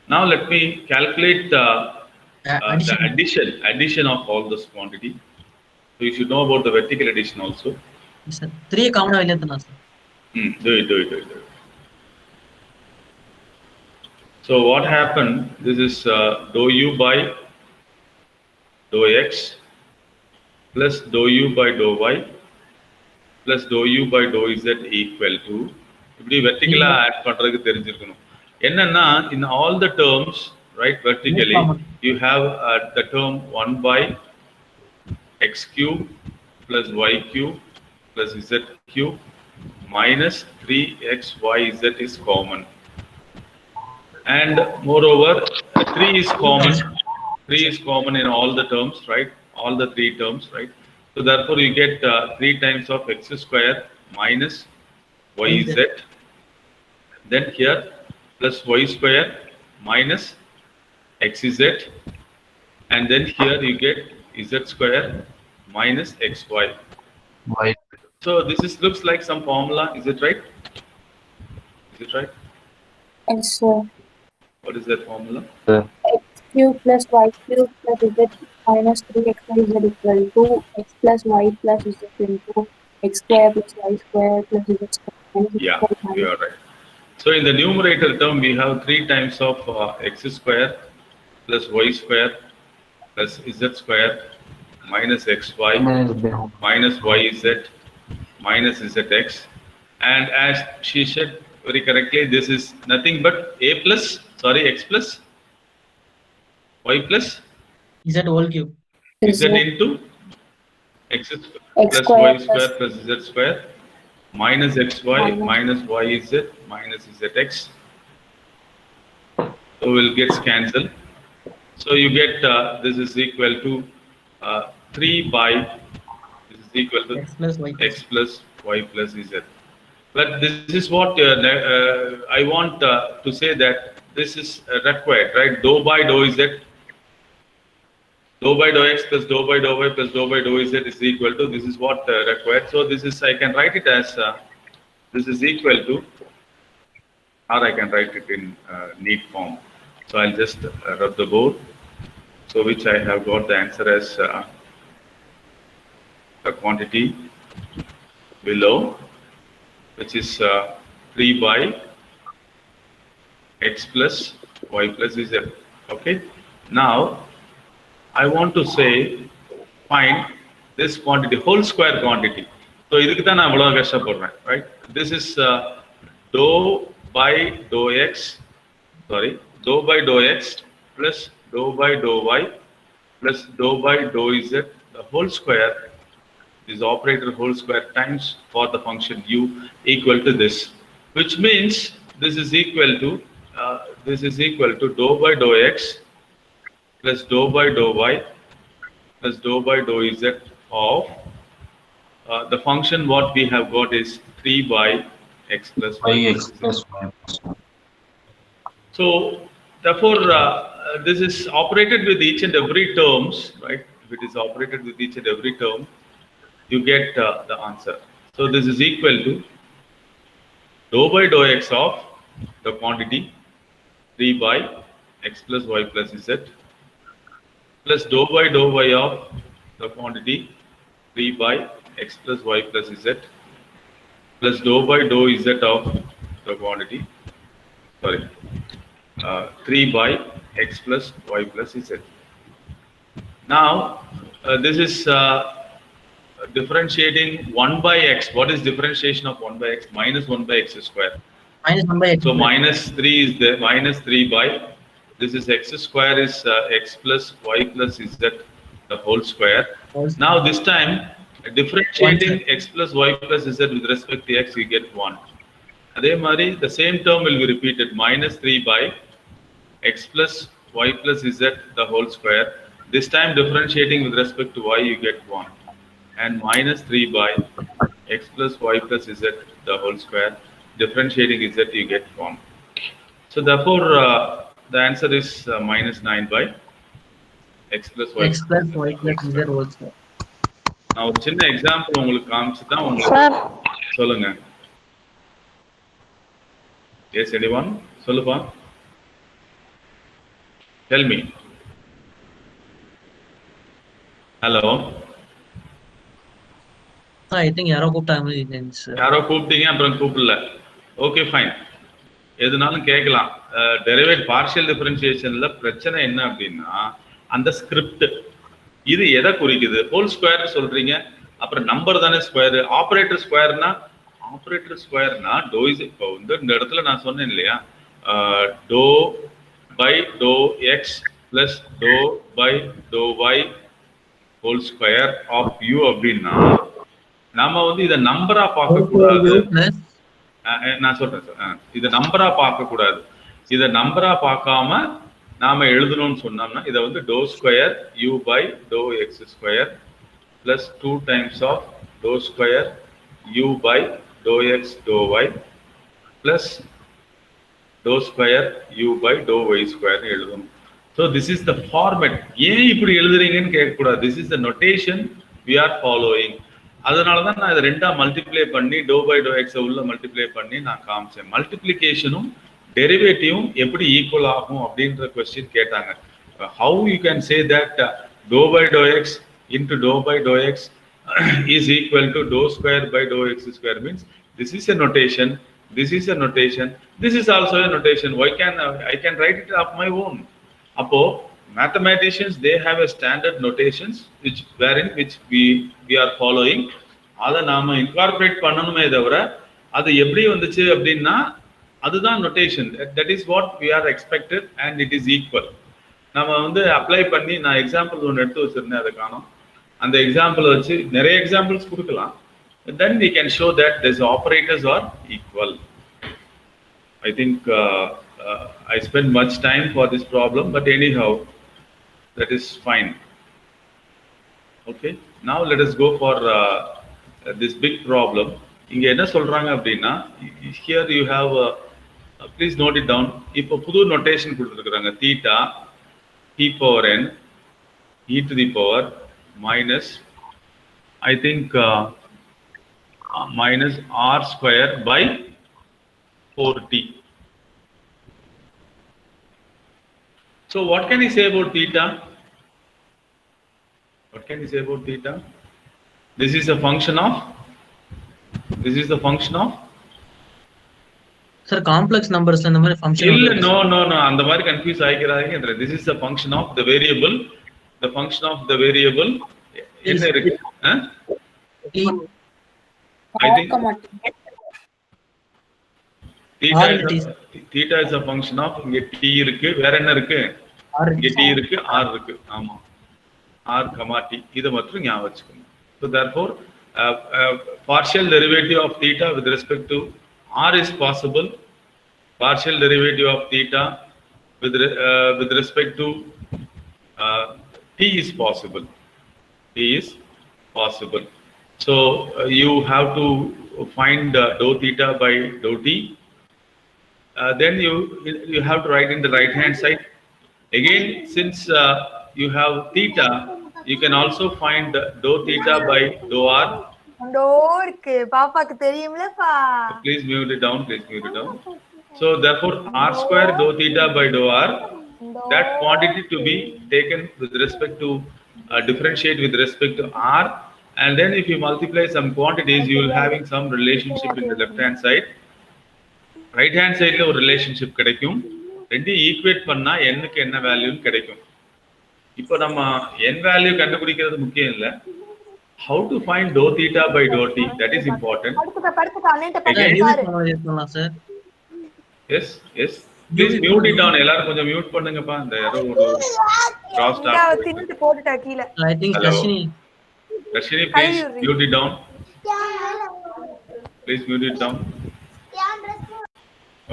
Now let me calculate the addition of all this quantity. So you should know about the vertical addition also. Yes, sir. 3 common value, sir. Do it. So what happened? This is dou u by dou x plus dou u by dou y plus dou u by dou z equal to இப்படி வெர்டிகலா add பண்றதுக்கு தெரிஞ்சிருக்கணும். என்னன்னா in all the terms, right, vertically you have the term 1 by x cube plus y cube plus z cube minus 3xyz is common. And moreover, 3 is common. 3 is common in all the terms, right? All the 3 terms, right? So therefore you get 3 times of x square minus yz. Then here plus y square minus xz. And then here you get z square minus xy. Right. So this is looks like some formula. Is it right? Is it right? Yes, sir. What is that formula? X cube plus y cube plus z minus 3xyz equal to x plus y plus z into x square plus y square plus z square minus x Yeah, square minus you are right. So in the numerator term, we have 3 times of x square plus y square plus z square minus xy minus yz minus zx. And as she said very correctly, this is nothing but x plus y plus Z whole cube. z into x plus square y square plus z square minus xy minus yz minus zx. So we'll get cancelled. So you get this is equal to 3 by this is equal to X plus y. x plus y plus z. But this is what I want to say, that this is required, right? Dou by dou z, dou by dou x plus dou by dou y plus dou by dou z is equal to, this is what required. So this is, I can write it as this is equal to, or I can write it in neat form. So I'll just rub the board. So which I have got the answer as the quantity below, which is 3 by x plus y plus z. Okay. Now I want to say find this quantity, whole square quantity. So idhukku dhaan na avlo kashtapadren, right? This is dou by dou x, sorry, dou by dou x plus dou by dou y plus dou by dou z, the whole square, this operator whole square times for the function u equal to this, which means this is equal to dou by dou x plus dou by dou y plus dou by dou z of the function what we have got is 3 by x plus y. X plus y. So therefore this is operated with each and every terms, right? If it is operated with each and every term, you get the answer. So this is equal to dou by dou x of the quantity 3 by x plus y plus z plus dou by dou y of the quantity 3 by x plus y plus z plus dou by dou z of the quantity, sorry, 3 by x plus y plus z. Now this is differentiating 1 by x. What is differentiation of 1 by x? Minus 1 by x square. Minus 1 by x. So minus 3 is there, minus 3 by, this is x square is x plus y plus z, the whole square. Now this time differentiating x plus y plus z with respect to x, you get 1. Adhe mari the same term will be repeated, minus 3 by x plus y plus z, the whole square. This time differentiating with respect to y, you get 1. And minus 3 by x plus y plus z, the whole square. Differentiating z, you get 1. So therefore the answer is minus 9 by x plus y. X plus y plus z whole square. Now ஒரு சின்ன example உங்களுக்கு காமிச்சு தான் உங்களுக்கு சொல்லுங்க. Yes, anyone? சொல்லுப்பா. Tell me. Hello. I think யாரோ கூப்பிட்டாங்க. யாரோ கூப்பிட்டீங்க அப்புறம் கூப்பிடல. Okay fine. எதுனாலும் கேட்கலாம். டெரிவேட் பார்ஷியல் டிஃபரன்ஷியேஷன்ல பிரச்சனை என்ன அப்படின்னா அந்த ஸ்கிரிப்ட் இது எதை குறிக்குது? ஹோல் ஸ்கொயர் சொல்றீங்க, அப்புறம் நம்பர் தானே ஸ்கொயர். ஆபரேட்டர் ஸ்கொயர்னா ஆப்ரேட்டர் ஸ்கொயர்னா டோ இஸ் இப்போ வந்து இந்த இடத்துல நான் சொன்னேன் இல்லையா doe by to x plus doe by doe y whole square of u அப்படின்னா நாம வந்து இதை நம்பரா பார்க்க கூடாது. நான் சொல்றேன் சார், இதை நம்பரா பார்க்க கூடாது. இதை நம்பரா பார்க்காம நாம எழுதணும்னு சொன்னோம்னா இதை வந்து doe square u by to x square plus 2 times of doe square u by to x doe y plus doe square u by doe y square எழுதணும். So this is the format. ஏன் இப்படி எழுதுறீங்கன்னு கேட்கக்கூடாது. This is the notation we are following. அதனால தான் நான் இதை ரெண்டா மல்டிப்ளை பண்ணி டோ பை டோ எக்ஸை உள்ள மல்டிப்ளை பண்ணி நான் காமிச்சேன். மல்டிப்ளிகேஷனும் டெரிவேட்டிவும் எப்படி ஈக்குவல் ஆகும் அப்படின்ற கொஸ்டின் கேட்டாங்க. How you can say that d by to x into d by to x is equal to d square by to x square means this is a notation, this is a notation, this is also a notation. Why can I can write it of my own? Appo mathematicians they have a standard notations which we are following. Adha naama incorporate pannanume thavara adu eppadi vanduchu appadina adhaan notation. That is what we are expected and it is equal. Nama vandu apply panni na example one eduthu vechirundhen adha kaanum. And the example vachu neriya examples kudukalam. Then we can show that these operators are equal. I think I spent much time for this problem, but anyhow, that is fine. Okay, now let us go for this big problem. Inga enna solranga appadina, here you have please note it down. Ipo pudu notation kuduthirukkranga theta t power n e to the power minus I think minus r square by 4t. So what can you say about theta? What can you say about theta? This is a function of Sir, complex numbers and the function. No, and the mari confuse aayikradinga. This is a function of the variable. The function of the variable enna irukku? T. I think theta is a function of inge t irukku, vera enna irukku? Inge t irukku, r irukku. Ama r comma t idu matrum ஞாபகம் வச்சுக்கோங்க. So therefore partial derivative of theta with respect to r is possible. Partial derivative of theta with respect to t is possible. T is possible. So you have to find dou theta by dou t. Then you have to write in the right hand side. Again, since you have theta, you can also find dou theta by dou r. Please mute it down. So therefore, r square dou theta by dou r. That quantity to be taken with respect to differentiate with respect to r. And then if you multiply some quantities, you will having some relationship in the left hand side. Right hand side la or relationship kedaikum. Rendu equate panna n ku enna value nu kedaikum. Ipo nama n value kandupidikiradhu mukkiyam illa. How to find dou theta by dou t, that is important. Sir. Yes. Please mute it down. Ellarum konjam mute pannunga pa. The error cross talk. I think Rashini, please mute it down. Please mute it down.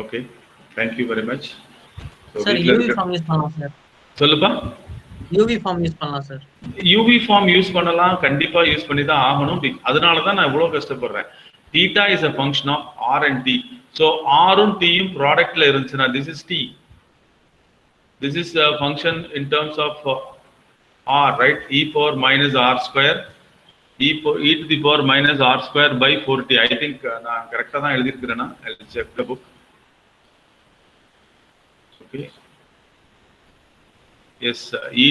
Okay. Thank you very much. So sir, UV form use pannalam sir. Sollupa. UV form use pannalam sir. UV form use பண்ணலாம், கண்டிப்பா use பண்ணி தான் ஆகணும். அதனால தான் நான் இவ்வளவு கஷ்டப்படுறேன். Theta is a function of r and t. So r and t யும் ப்ராடக்ட்ல இருந்துச்சுனா this is t. This is a function in terms of r, right? E power minus r square. E to the power minus r square by 4t. I think நான் கரெக்ட்டா தான் எழுதி இருக்கேனா? I'll check the book. Okay. Yes, e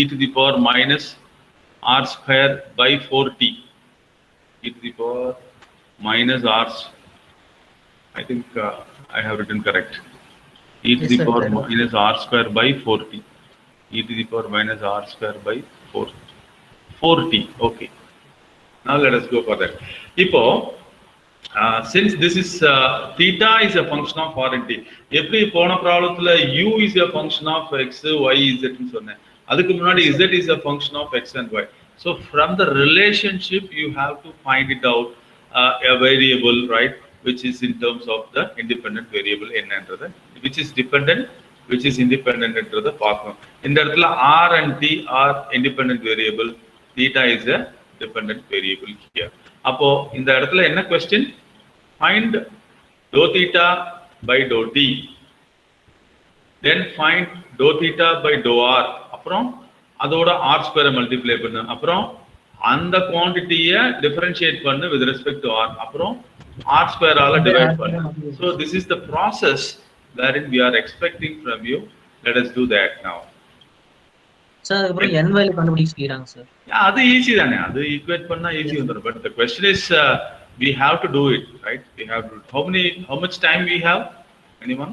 to the power minus r square by 4t. E to the power minus r. I think I have written correct. E to the power minus r square by 4t. E to the power minus r square by 4t. Okay. Now let us go for that. Ipo Since this is theta is a function of r and t, எப்படி போன ப்ராப்ளத்துல u is a function of x, y, z ன்னு சொன்னேன். அதுக்கு முன்னாடி z is a function of x and y. So from the relationship you have to find it out a variable, right, which is in terms of the independent variable என்னன்றது, which is dependent, which is independent என்றத பார்க்கணும். இந்த இடத்துல r and t are independent variable, theta is a dependent variable here. அப்போ இந்த இடத்துல என்ன question? Find dou theta by dou t, then find dou theta by dou r, அப்புறம் அதோட r ஸ்கொயரை மல்டிப்ளை பண்ணு, அப்புறம் அந்த குவாண்டிட்டியை டிஃபரன்ஷியேட் பண்ணு with respect to r, அப்புறம் r ஸ்கொயர் ஆல டிவைட் பண்ணு. So this is the process wherein we are expecting from you. Let us do that now. Sir அப்புறம் n வேல்யூ கண்டுபிடிக்க சொல்றாங்க சார். அது ஈஸி தானே, அது ஈக்குவேட் பண்ணா ஈஸி வந்துரும். But the question is we have to do it, right? We have to. How much time we have? Anyone?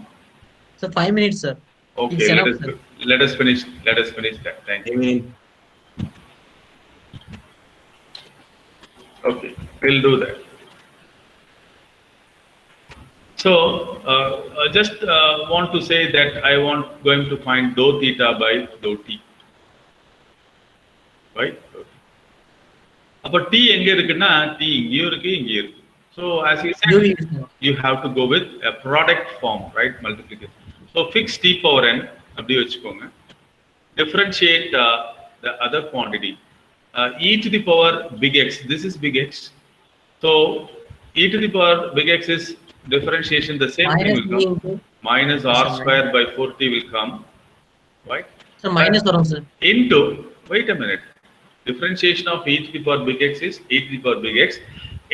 Sir, 5 minutes, sir. Okay, let us finish that. Thank you. Okay, we'll do that. So I just want to say that I going to find dou theta by dou t, right? அப்ப t எங்க இருக்குன்னா t இங்கேயும் இருக்கு இங்கேயும் இருக்கு. So as you said, you have to go with a product form, right? Multiplication. So fix t power n அப்படி வெச்சுக்கோங்க. Differentiate the other quantity. E to the power big X. This is big X. So e to the power big X is differentiation. The same thing will come. Minus r square by 4t will come, right? So minus varum sir. Into, wait a minute. Differentiation of e to the power big X is e to the power big X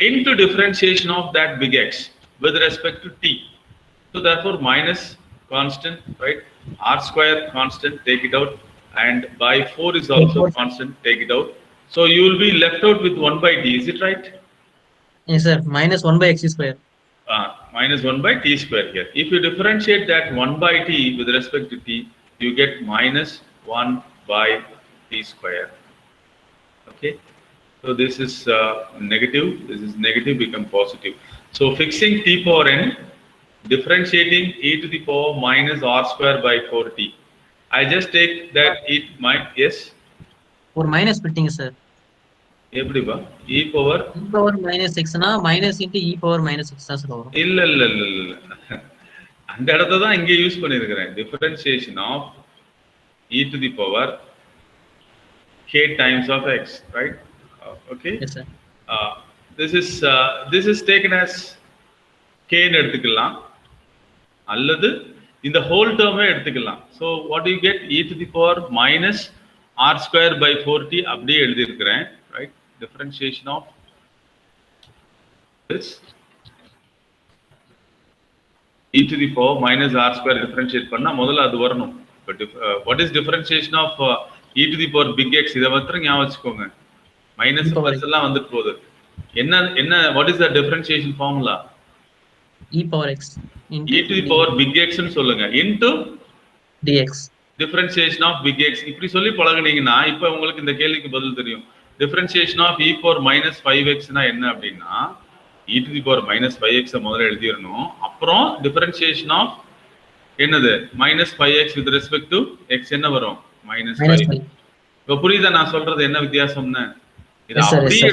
into differentiation of that big X with respect to t. So therefore minus constant, right? R square constant, take it out, and by 4 is also constant, take it out. So you will be left out with 1 by t. Is it right? Yes sir. Minus 1 by x square. Minus 1 by t square here. If you differentiate that 1 by t with respect to t, you get minus 1 by t square. Okay, so this is negative, this is negative, become positive. So fixing t power n, differentiating e to the power minus r square by 4t. I just take that e yes. Or minus splitting sir. எப்படி பா e power minus x na minus into e power minus x தான் sir வரும். இல்ல அந்த இடத்தை தான் இங்க use பண்ணிருக்கேன். Differentiation of e to the power k times of x, right? Okay. Yes sir. This is taken as k ன்னு எடுத்துக்கலாம் அல்லது இந்த whole term எடுத்துக்கலாம். So what do you get? E to the power minus r square by 4t அப்படியே எழுதி இருக்கிறேன், right? Differentiation of this e to the power minus r square differentiate பண்ணா முதல்ல அது வரணும். But what is differentiation of e to the power big X? இத மாத்திரம் ஞாபகம் வச்சுக்கோங்க. மைனஸ் பிளஸ் எல்லாம் வந்துட்டு போகுது. என்ன what is the differentiation formula? e power x into e to the power big X ன்னு சொல்லுங்க into dx. differentiation of big X இப்படி சொல்லி பழகுனீங்கன்னா இப்போ உங்களுக்கு இந்த கேள்விக்கு பதில் தெரியும். differentiation of e power minus 5x னா என்ன அப்படின்னா e to the power minus 5x முதல்ல எழுதிரணும். அப்புறம் differentiation of என்னது minus 5x with respect to x என்ன வரும்? minus 5. இப்போ புரியுதா நான் சொல்றது என்ன வித்தியாசம்னு? இத அப்படியே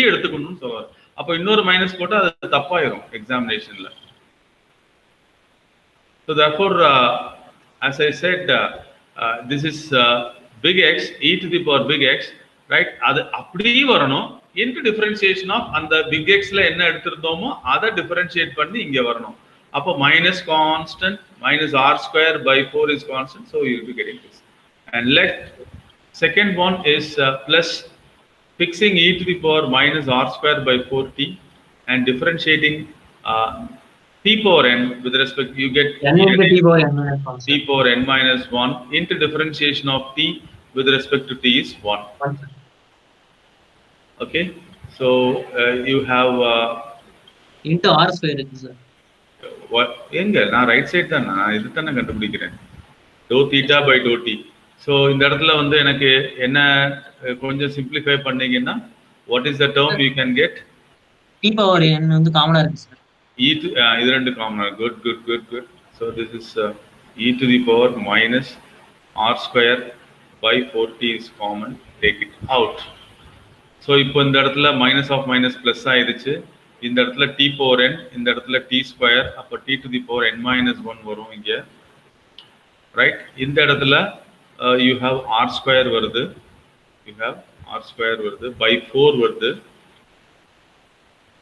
எடுத்துக்கணும்னு சொல்றாரு. அப்ப இன்னொரு மைனஸ் போட்டா அது தப்பாயிரும் எக்ஸாமினேஷன்ல. So therefore as I said this is big X, e to the power big X, right? அது அப்படியே வரணும். into differentiation of அந்த big X ல என்ன எடுத்துறோமோ அத டிஃபரன்ஷியேட் பண்ணி இங்க வரணும். அப்ப minus constant minus r square by 4 is constant, so you will be getting this. And let second one is plus fixing e to the power minus r square by 4t and differentiating t power n with respect you get t power n minus 1 into differentiation of t with respect to t is 1. Okay, so you have into r square இருக்கு sir. what எங்க நான் right side தான் நான் இது தான கண்டுபிடிக்கிறேன் dou theta by dou t. So இந்த இடத்துல வந்து எனக்கு என்ன கொஞ்சம் சிம்பிளிஃபை பண்ணீங்கன்னா what is the term you can get? t power n வந்து காமனா இருக்கு சார். e to இது ரெண்டு common. Good. So this is e to the power minus r square by 4t is common. Take it out. So இப்போ இந்த இடத்துல minus of minus plus ஆயிடுச்சு. இந்த இடத்துல t power n, இந்த இடத்துல t square, அப்ப t to the power n minus 1 வரும் இங்க. Right? இந்த இடத்துல you have r square வருது. You have r square வருது by 4 வருது.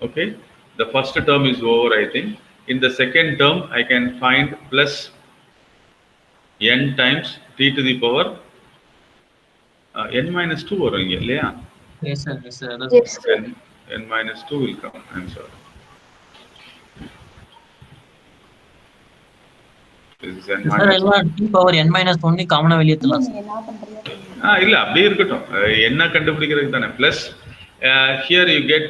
Okay? The first term is over, I think. In the second term, I can find plus n times t to the power n minus 2 வரும் இங்க இல்லையா? Yes sir. Yes, sir. N minus 2 will come. I'm sorry. This is n sir minus எல்லாம் t power n minus 1 காமனா வெளிய எடுத்துலாம் sir. இல்ல அப்படியே இருக்கட்டும். என்ன கண்டுபிடிக்கிறதுக்கு தானே plus here you get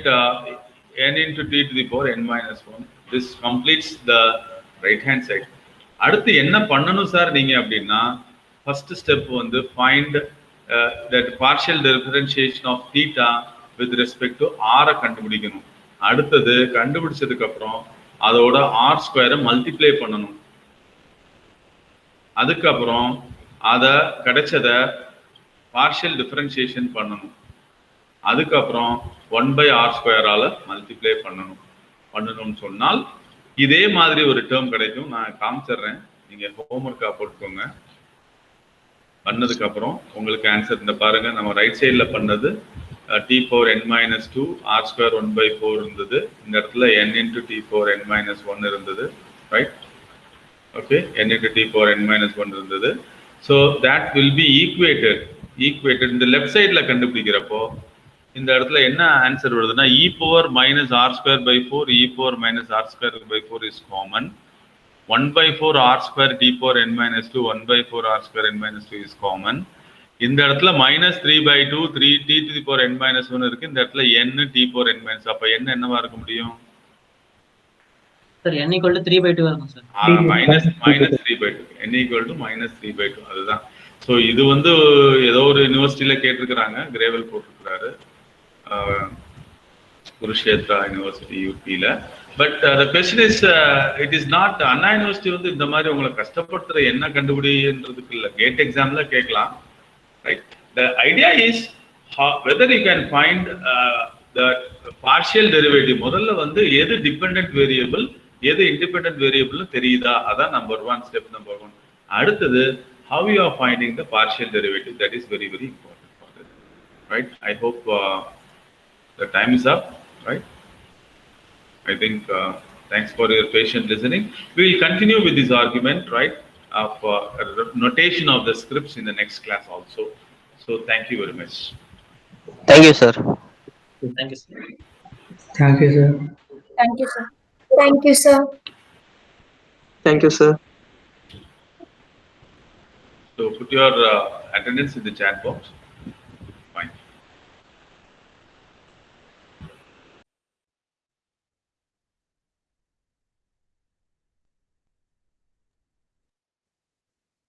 n into t to the power n minus 1. This completes the right hand side. அடுத்து என்ன பண்ணணும் சார் நீங்க அப்படின்னா first step வந்து find that partial differentiation of theta with respect to r கண்டுபிடிக்கணும். அடுத்தது கண்டுபிடிச்சதுக்கு அப்புறம் அதோட r ஸ்கொயரை மல்டிப்ளை பண்ணணும். அதுக்கப்புறம் அத கிடைச்சத partial differentiation பண்ணணும். அதுக்கப்புறம் 1/r ஸ்கொயரால மல்டிப்ளை பண்ணணும்னு சொன்னால் இதே மாதிரி ஒரு டேர்ம் கிடைக்கும். நான் காமிச்சிடுறேன், நீங்க ஹோம்வொர்க்கா போட்டுக்கோங்க. பண்ணதுக்கு அப்புறம் உங்களுக்கு ஆன்சர் இந்த பாருங்க. நம்ம ரைட் சைடுல பண்ணது t power n minus 2 r square 1/4 இருந்தது. இந்த இடத்துல n into t power n minus 1 இருந்தது. Right? Okay, n into t power n minus 1 இருந்தது. So that will be equated. இந்த லெஃப்ட் சைடுல கண்டுபிடிக்கிறப்போ இந்த இடத்துல என்ன ஆன்சர் வருதுன்னா e power minus r square by 4 e power minus r square by 4 is common. 1/4 r square t power n minus 2 1/4 r square n minus 2 is common. இந்த இடத்துல minus 3/2 3 t to the power n minus 1 இருக்கு. இந்த இடத்துல n t power n minus, அப்ப n என்னவா இருக்க முடியும் sir? n equal to 3/2 இருக்கும் sir. minus 3/2. n equal to minus 3/2. அதுதான். ஸோ இது வந்து ஏதோ ஒரு யூனிவர்சிட்டியில கேட்டிருக்கிறாங்க, கிரேவல் போட்டிருக்கிறாரு, குருஷேத்ரா யூனிவர்சிட்டி யூபியில. But the question is it is not. Anna university வந்து இந்த மாதிரி உங்களை கஷ்டப்படுத்துற என்ன கண்டுபிடின்றதுக்கு இல்லை, கேட் எக்ஸாம்ல கேட்கலாம். Right? The idea is whether you can find the partial derivative. முதல்ல வந்து எது டிபெண்டன்ட் வேரியபிள் எது இண்டிபெண்டன்ட் வேரியபிள்னு தெரியுதா, அதான் நம்பர் 1 ஸ்டெப். நம்பர் 1. அடுத்தது how you are finding the partial derivative, that is very important for this. Right? I hope the time is up. Right? I think thanks for your patient listening. We will continue with this argument, right, of notation of the scripts in the next class also. So thank you very much. Thank you, sir. Thank you sir. Thank you, sir. Thank you, sir. Thank you, sir. Thank you, sir. So put your attendance in the chat box.